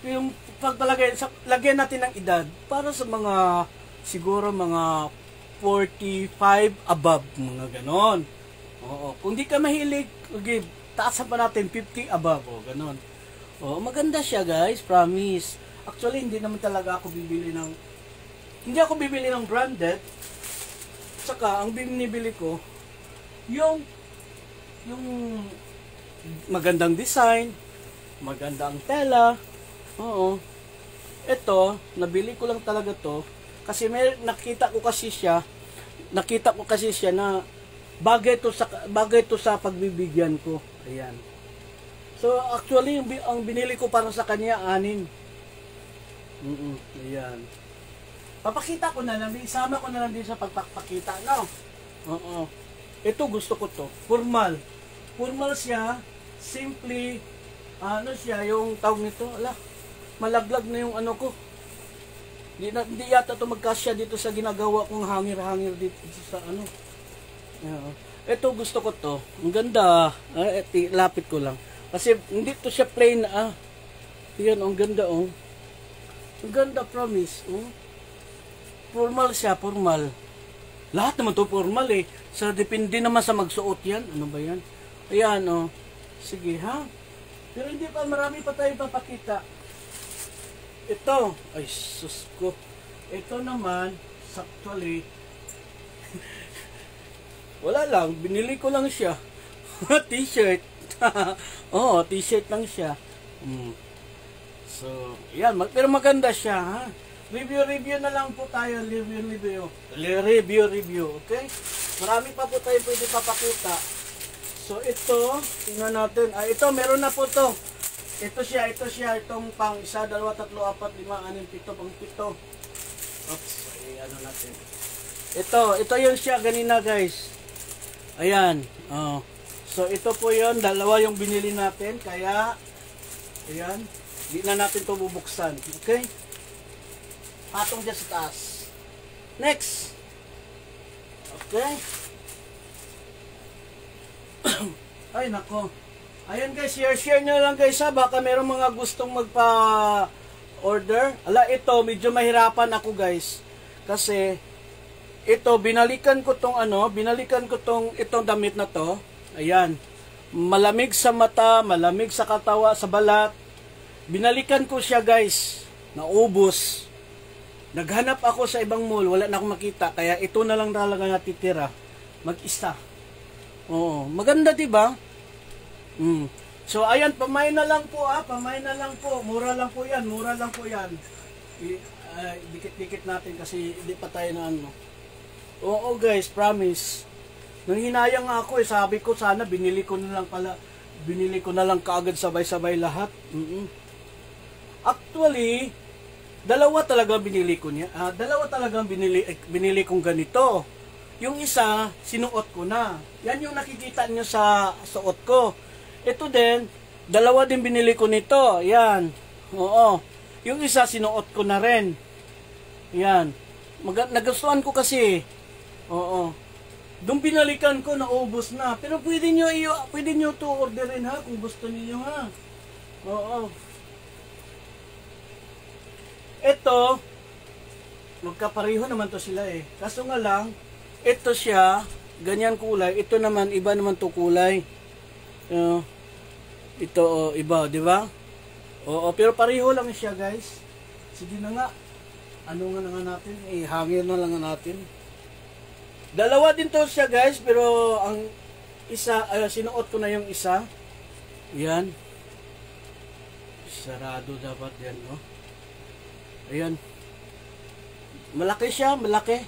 yung pagpalagay, lagyan natin ng edad. Para sa mga, siguro mga 45 above, mga ganon. Oo. Kung di ka mahilig, okay, taasan pa natin 50 above, ganon. Oo, maganda siya, guys, promise. Actually, hindi naman talaga ako bibili ng branded. Saka, ang binibili ko, yung magandang design, magandang tela. Oo. Ito, nabili ko lang talaga to kasi nakita ko kasi siya na bagay to sa pagbibigyan ko. Ayan. So actually ang binili ko para sa kanya 6. Ayan. Papakita ko na lang, isama ko na lang din sa pagpapakita, no? Oo. Ito gusto ko to, formal. Formal siya, simply siya yung tawag nito, malaglag na yung ko. Hindi yata ito magkasya dito sa ginagawa kong hangir-hangir dito sa Ito gusto ko to. Ang ganda. Lapit ko lang. Kasi hindi to siya plain Yan, ang ganda Ang ganda, promise. Formal siya, formal. Lahat naman to formal So depende naman sa magsuot yan. Ano ba yan? Ayan Sige ha. Pero hindi pa, marami pa tayo papakita. Ito, ay sus ko. Ito naman, actually, wala lang, binili ko lang siya. T-shirt. T-shirt lang siya. So, yan, pero maganda siya, ha? Review na lang po tayo, review, okay? Marami pa po tayo pwede papakita. So, ito, tingnan natin. Ito, meron na po to. Ito siya, itong pang 1, 2, 3, 4, 5, 6, 7, pang 7. Oops, natin. Ito yun siya ganina, guys. Ayan, So, ito po yun, dalawa yung binili natin, kaya, ayan, di na natin ito bubuksan, okay? Patong dyan sa taas. Next. Okay. Ay, nako. Ayan guys, share nyo lang guys ha. Baka merong mga gustong magpa-order. Ito, medyo mahirapan ako guys. Kasi, ito, binalikan ko itong damit na to. Ayan. Malamig sa mata, malamig sa katawa, sa balat. Binalikan ko siya guys. Naubos. Naghanap ako sa ibang mall, wala na akong makita. Kaya ito na lang talaga natitira. Mag-isa. Oo, maganda 'di ba? So ayan, pamay na lang po pamay na lang po. Mura lang po 'yan, dikit-dikit natin kasi hindi pa tayo na Oo guys, promise. Nanghinayang ako sabi ko sana binili ko na lang kaagad sabay-sabay lahat. Actually, dalawa talaga binili kong ganito. Yung isa, sinuot ko na. Yan yung nakikita nyo sa suot ko. Ito din, dalawa din binili ko nito. Yan. Oo. Yung isa, sinuot ko na rin. Yan. Nagustuhan ko kasi. Oo. Doon binalikan ko, naubos na. Pero pwede nyo to orderin ha, kung gusto niyo ha. Oo. Ito, magkapareho naman to sila Kaso nga lang, ito siya, ganyan kulay. Ito naman, iba naman to kulay. Ito, iba, di ba? Oo, pero pareho lang siya, guys. Sige na nga. ano nga na nga natin, hangin na lang nga natin. Dalawa din to siya guys, pero ang isa, sinuot ko na yung isa. Yan. Sarado dapat yan, no? Ayan. Malaki siya, malaki.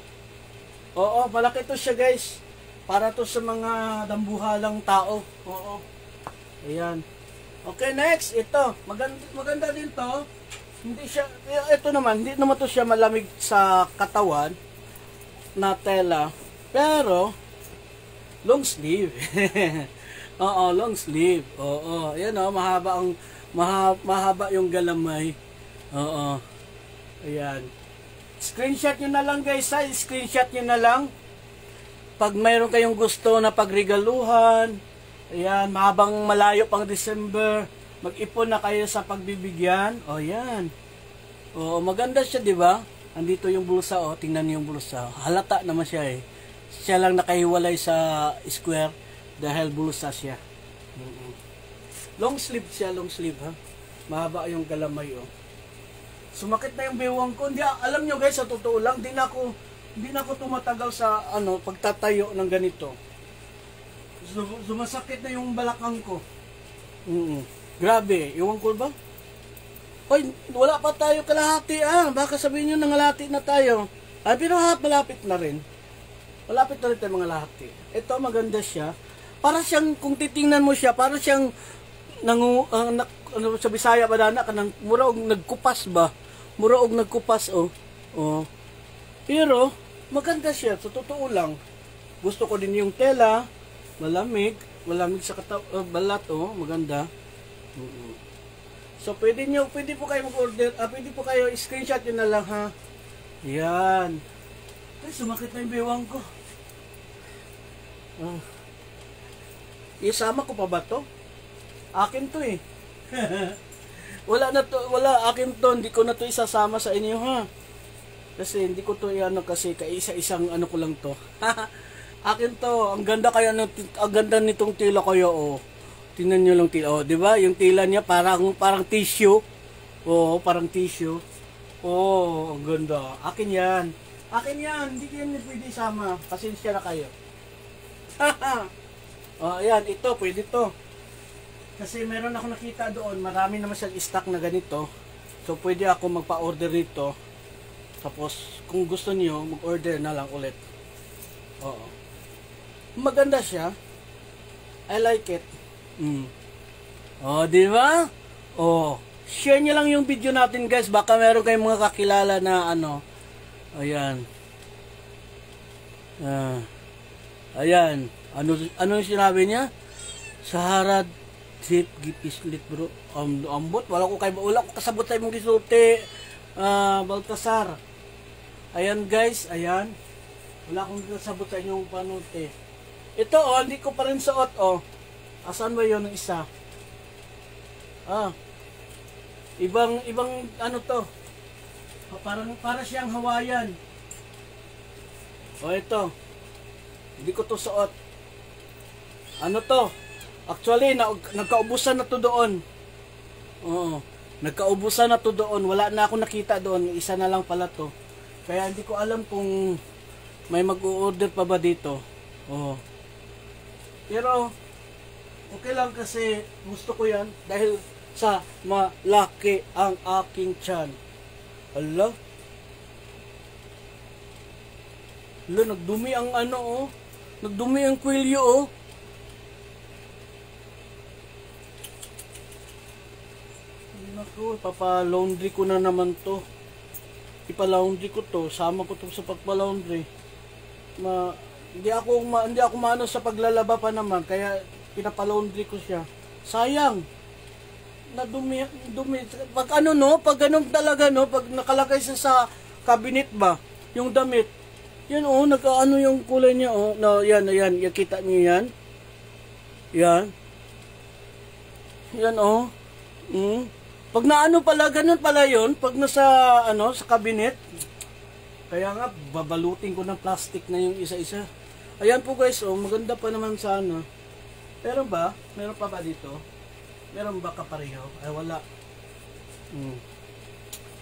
Oo, malaki to siya guys. Para to sa mga dambuhalang tao. Oo. Ayan. Okay, next. Ito. Maganda din to. Hindi siya, ito naman, hindi naman to siya malamig sa katawan na tela. Pero, long sleeve. Oo, long sleeve. Oo, ayan o, mahaba yung galamay. Oo. Ayan. Screenshot nyo na lang guys ha, screenshot nyo na lang. Pag mayroon kayong gusto na pagregaluhan, ayan, mahabang malayo pang December, mag-ipon na kayo sa pagbibigyan. O, ayan. Oo, maganda siya, di ba? Andito yung bulsa, o, tingnan niyo yung bulsa. Halata naman siya eh. Siya lang nakahiwalay sa square dahil bulsa siya. Long sleeve siya, long sleeve ha. Mahaba yung galamay oh. Sumakit na yung bewang ko. Hindi, alam nyo guys, sa totoo lang, hindi na ako tumatagal sa pagtatayo ng ganito. Sumasakit na yung balakang ko. Grabe, iwan ko ba? Hoy, wala pa tayo kalahati Baka sabihin nyo nangalati na tayo. Ay, pero malapit na rin. Malapit na rin tayo mga lahati. Ito, maganda siya. Para siyang, kung titingnan mo siya, para siyang, sa Bisaya ba na, kanang muraog nagkupas ba? Muraog nagkupas, oh. Pero, maganda siya, sa totoo lang. Gusto ko din yung tela, malamig sa balat, oh, maganda. So, pwede po kayo mag-order, pwede po kayo, screenshot yun na lang, ha. Yan. Ay, sumakit na yung bewang ko. Isama ko pa ba to? Akin to eh. Wala, akin to. Hindi ko na to isasama sa inyo ha. Kasi hindi ko to kasi kaisa-isang ko lang to. Akin to. Ang ganda nitong tila kayo oh. Tingnan nyo lang tila. Oh, di ba? Yung tila niya parang tissue. Oh, parang tissue. Oh, ang ganda. Akin yan. Hindi ko yan pwede isama. Pasensya na kayo. Ayan, ito, pwede to. Kasi meron ako nakita doon, marami naman siyang stock na ganito. So, pwede ako magpa-order nito. Tapos, kung gusto niyo, mag-order na lang ulit. Oo. Maganda siya. I like it. Di ba? Share niyo lang yung video natin, guys. Baka meron kayong mga kakilala na Ayan. Ayan. Ano yung sinabi niya? Saharad zip gipislit bro. Ambot. Wala ko kasabot sa imong gisulti. Baltasar. Ayan guys. Ayan. Wala akong kasabot sa inyong panuti. Ito hindi ko pa rin suot Asan ba yun ng isa? Ibang to. Para siyang Hawaiian. Ito. Hindi ko to suot. Ano to? Actually, nagkaubusan na to doon. Oo. Nagkaubusan na to doon. Wala na ako nakita doon. Isa na lang pala to. Kaya hindi ko alam kung may mag-o-order pa ba dito. Pero, okay lang kasi gusto ko yan. Dahil sa malaki ang aking tiyan. Hala? Nagdumi ang Nagdumi ang kwelyo Naku, papa-laundry ko na naman to. Ipa-laundry ko to. Sama ko to sa pagpa-laundry. Hindi ako maano sa paglalaba pa naman. Kaya pinapa-laundry ko siya. Sayang. Dumi. Pag pag ganun talaga pag nakalagay sa cabinet ba, yung damit. Yan yung kulay niya yan, kita niyo yan. Yan. Yan Pag pala ganun pala yun, pag nasa sa cabinet. Kaya nga babalutin ko ng plastic na yung isa-isa. Ayan po guys, maganda pa naman sana. Pero meron pa ba dito? Meron ba kapareho? Ay, wala.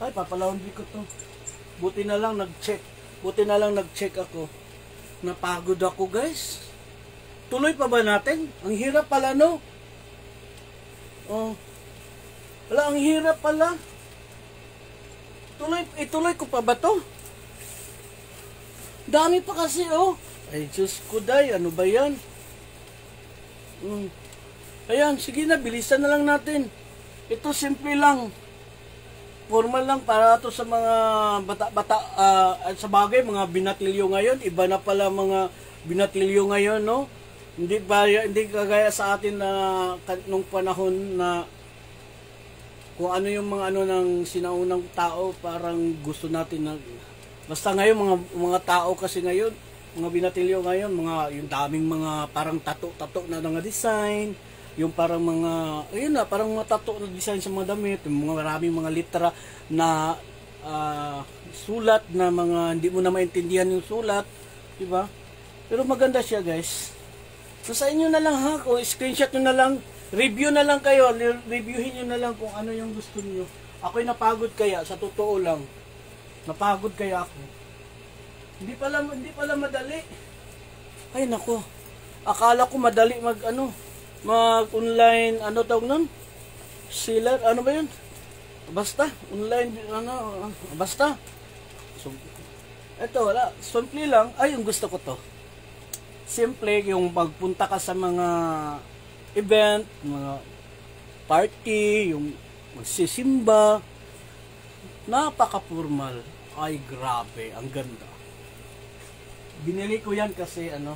Ay, papalaundry ko to. Buti na lang nag-check. Buti na lang nag-check ako. Napagod ako, guys. Tuloy pa ba natin? Ang hirap pala, no? Oh. Wala, ang hirap pala. Ituloy ko pa ba to? Dami pa kasi, oh. Ay, Diyos ko, day. Ano ba yan? Ayan, sige na. Bilisan na lang natin. Ito, simple lang. Formal lang para to sa mga bata-bata. Sa bagay, mga binatilyo ngayon. Iba na pala mga binatilyo ngayon, no? Hindi kagaya sa atin na nung panahon na kung ano yung mga ano ng sinaunang tao, parang gusto natin na basta ngayon mga tao kasi ngayon, mga binatilyo ngayon, yung daming mga parang tato na design, yung parang mga ayun na, parang mga tato na design sa mga damit, yung mga maraming mga litra na sulat na mga hindi mo na maintindihan yung sulat, di ba? Pero maganda siya, guys. So sa inyo na lang ha, kung screenshot nyo na lang, review na lang kayo, reviewin nyo na lang kung ano yung gusto niyo. Ako'y napagod kaya, sa totoo lang. Napagod kaya ako. Hindi pala madali. Ay nako. Akala ko madali mag-online, ano tawag nun? Seller, ano ba yun? Basta, online, basta. So, eto, wala. Simple lang. Ay, yung gusto ko to. Simple, yung pagpunta ka sa mga event, mga party, yung magsisimba. Napaka-formal. Ay, grabe. Ang ganda. Binili ko yan kasi, alam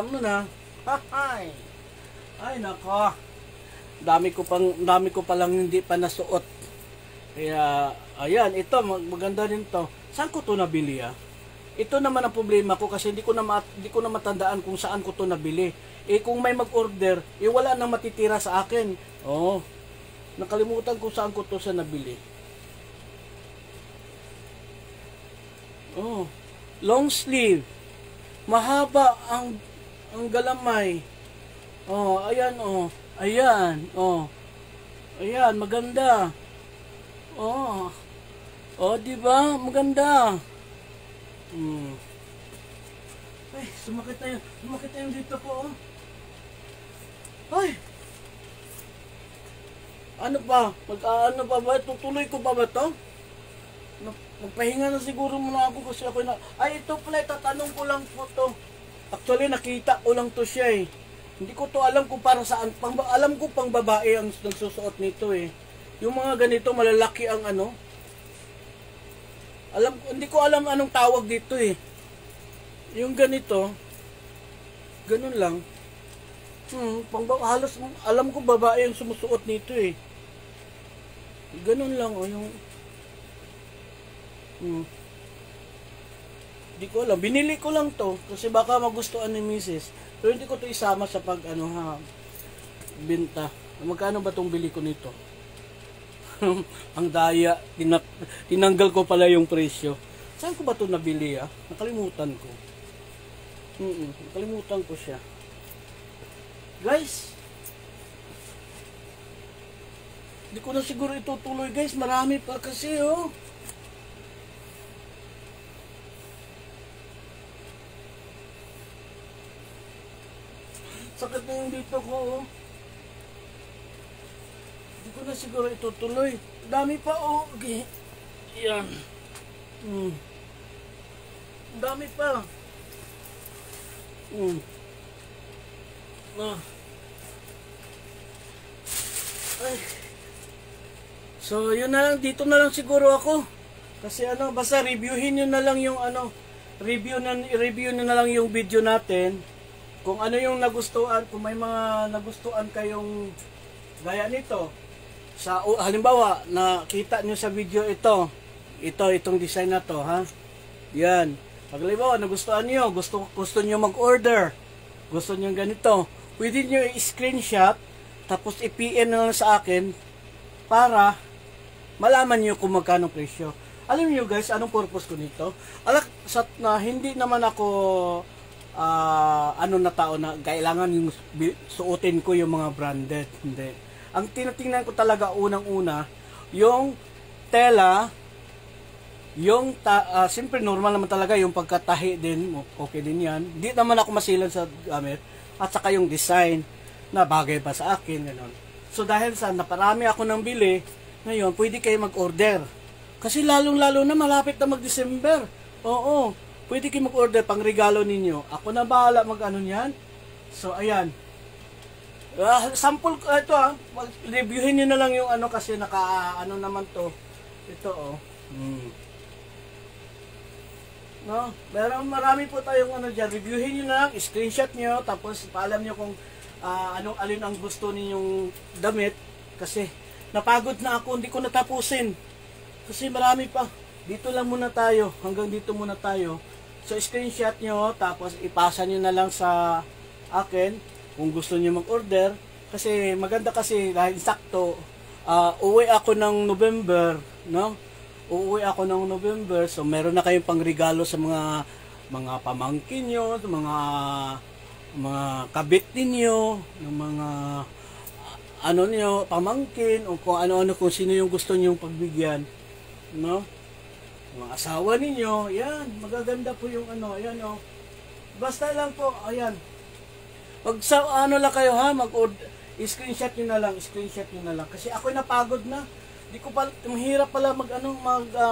mo na. Ay, nako. Dami ko palang hindi pa nasuot. Kaya, ayan, ito, maganda rin to. Saan ko to nabili, Ito naman ang problema ko kasi hindi ko na matandaan kung saan ko to nabili. Kung may mag-order, wala nang matitira sa akin. Oh, nakalimutan ko saan ko to sa nabili. Oh, long sleeve. Mahaba ang galamay. Oh, ayan, oh. Ayan, oh. Ayan, maganda. Oh. Oh, di ba? Maganda. Ay, sumakit na yun dito ko, oh. Ay. Ano pa? Ano pa ba? Tutuloy ko pa ba to? Magpahinga na siguro muna ako kasi ako na... Ay, ito pala, tatanong ko lang po to. Actually, nakita ko lang to siya eh. Hindi ko to alam kung para saan. Alam ko pang babae ang nagsusuot nito eh. Yung mga ganito, malalaki ang ano. Hindi ko alam anong tawag dito eh. Yung ganito, ganun lang. Halos alam ko babae ang sumusuot nito eh. Ganun lang oh, yung hindi ko alam. Binili ko lang to kasi baka magustuhan ni Mrs. Pero hindi ko to isama sa benta. Magkano ba tong bili ko nito? Ang daya, tinanggal ko pala yung presyo. Saan ko ba ito nabili Nakalimutan ko. Nakalimutan ko siya. Guys, hindi ko na siguro itutuloy guys. Marami pa kasi Sakit na yung dito ko Hindi ko na siguro itutuloy. Dami pa okay. Yan. Dami pa. Ay. So, yun na lang. Dito na lang siguro ako. Kasi basta reviewin nyo na lang yung review na lang yung video natin. Kung ano yung nagustuhan, kung may mga nagustuhan kayong gaya nito. Halimbawa, nakita nyo sa video itong design na to, Yan. Pag halimbawa, nagustuhan nyo, gusto nyo mag-order, gusto nyo ganito, pwede nyo i-screenshot, tapos i-PM na lang sa akin, para malaman nyo kung magkano presyo. Alam nyo guys, anong purpose ko nito? Hindi naman ako, na tao na kailangan yung suotin ko yung mga branded. Hindi. Ang tinatingnan ko talaga unang-una, yung tela, Siyempre normal naman talaga yung pagkatahi din, okay din yan. Hindi naman ako masilan sa gamit. At saka yung design na bagay pa sa akin, gano'n. So dahil sa naparami ako ng bili, ngayon pwede kayo mag-order. Kasi lalong-lalo na malapit na mag-December. Oo, pwede kayo mag-order pang regalo ninyo. Ako na bahala mag-ano niyan. So ayan. Sample ito reviewin niyo na lang yung ano kasi naka-ano naman to. Ito No, pero marami po tayong ano diyan. Reviewin niyo na lang, screenshot niyo tapos paalam niyo kung alin ang gusto ninyong damit kasi napagod na ako, hindi ko natapusin. Kasi marami pa. Dito lang muna tayo, hanggang dito muna tayo. So screenshot niyo tapos ipasa niyo na lang sa akin kung gusto niyo mag-order kasi maganda kasi dahil sakto uwi ako ng November, no? Uuwi ako ng November, so meron na kayong pangregalo sa mga pamangkin nyo, sa mga kabit ninyo, ng mga ano niyo, pamangkin, o kung ano-ano, kung sino yung gusto nyong pagbigyan, no? Mga asawa ninyo, yan, magaganda po yung ano, ayan Basta lang po, ayan. Ano lang kayo screenshot nyo na lang, kasi ako napagod na. Di ko pa, mahirap pala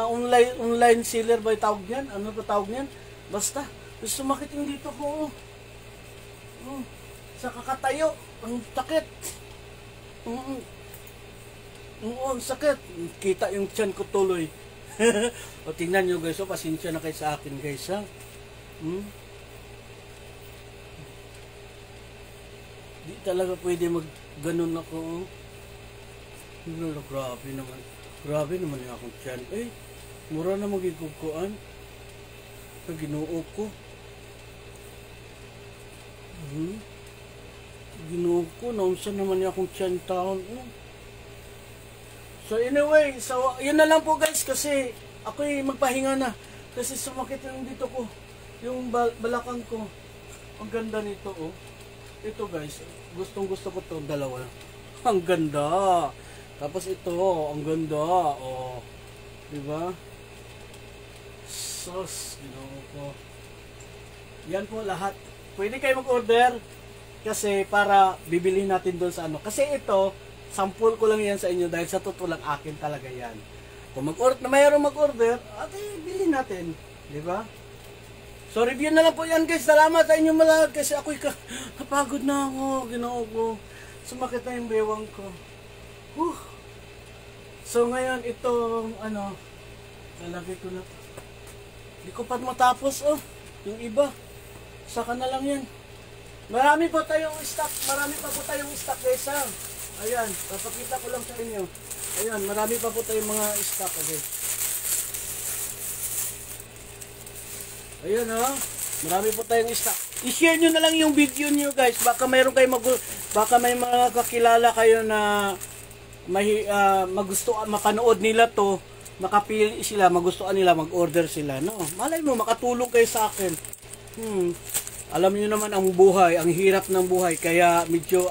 online seller ba yung tawag niyan? Ano ba tawag niyan? Basta, sumakit yung dito ko. Sa kakatayo, ang sakit. Ang sakit. Kita yung tiyan ko tuloy. O tingnan nyo guys, pasensya na kayo sa akin guys ha. Di talaga pwede ganun ako. Grabe naman yung akong tiyan. Mura na magigugkuan. Ginoo ko. Ginoo ko, naunsa naman yung akong tiyan taon. So anyway, yun na lang po guys kasi ako'y magpahinga na. Kasi sumakit yung dito ko. Yung balakang ko. Ang ganda nito Ito guys, gustong gusto ko to dalawa. Ang ganda. Tapos ito, ang ganda. Diba? Sus, ko. Yan po lahat. Pwede kayo mag-order kasi para bibili natin doon sa ano. Kasi ito, sample ko lang yan sa inyo dahil sa totoo lang akin talaga yan. Kung mayroong mag-order, bilhin natin. Diba? So, review na lang po yan guys. Salamat sa inyo malahat kasi ako'y napagod na ako. Ginoo ko. Sumakit na yung bewang ko. So ngayon itong lalagay ko na. Hindi ko pa matapos yung iba. Saka na lang yan. Marami pa tayong stock guys ha. Ayan, papakita ko lang sa inyo. Ayan, marami pa po tayong mga stock Ayan marami po tayong stock. I-share nyo na lang yung video nyo guys. Baka may mga kakilala kayo na mapanood nila to, makapili sila, magustuhan nila, mag-order sila, no? Malay mo, makatulong kayo sa akin. Alam niyo naman ang buhay, ang hirap ng buhay, kaya medyo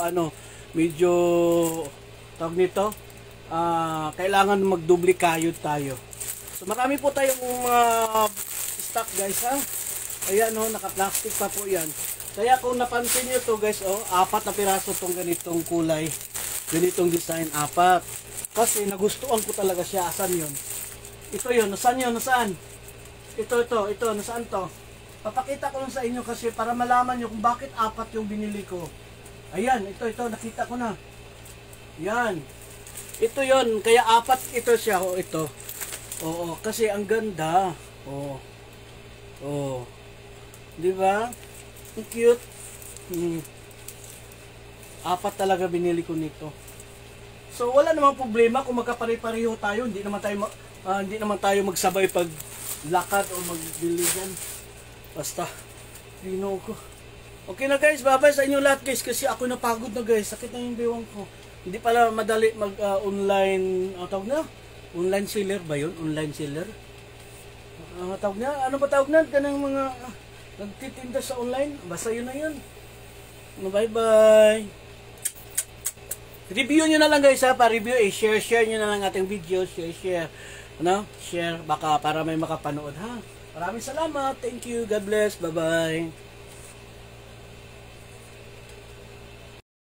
tawag nito, kailangan magdubli kayod tayo. So marami po tayong stock guys ha. Ayan naka-plastic pa po yan. Kaya kung napansin niyo to guys, 4 na piraso tong ganitong kulay. Ganitong design, 4. Kasi nagustuhan ko talaga siya. Asan yun? Ito yun. Nasaan yun? Nasaan? Ito. Nasaan to? Papakita ko lang sa inyo kasi para malaman nyo kung bakit 4 yung binili ko. Ayan. Ito. Nakita ko na. Yan. Ito yun. Kaya 4 ito siya. Ito. Oo. Kasi ang ganda. Diba? Ang cute. 4 talaga binili ko nito. So wala namang problema kung magkapare-pareho tayo, hindi naman tayo magsabay pag lakad o magbiligan. Basta Ginoo ko. Okay na guys, bye-bye sa inyo lahat guys kasi ako napagod na guys. Sakit na yung bewang ko. Hindi pala madali mag online, tawag na? Online seller ba 'yun? Online seller? Tawag na? Ano ba tawag na? Kanang mga nagtitinda sa online. Basta yun na yun. Bye-bye. Review nyo na lang guys ha. Pa-review share nyo na lang ating video. Share. ano, share baka para may makapanood ha. Maraming salamat. Thank you. God bless. Bye-bye.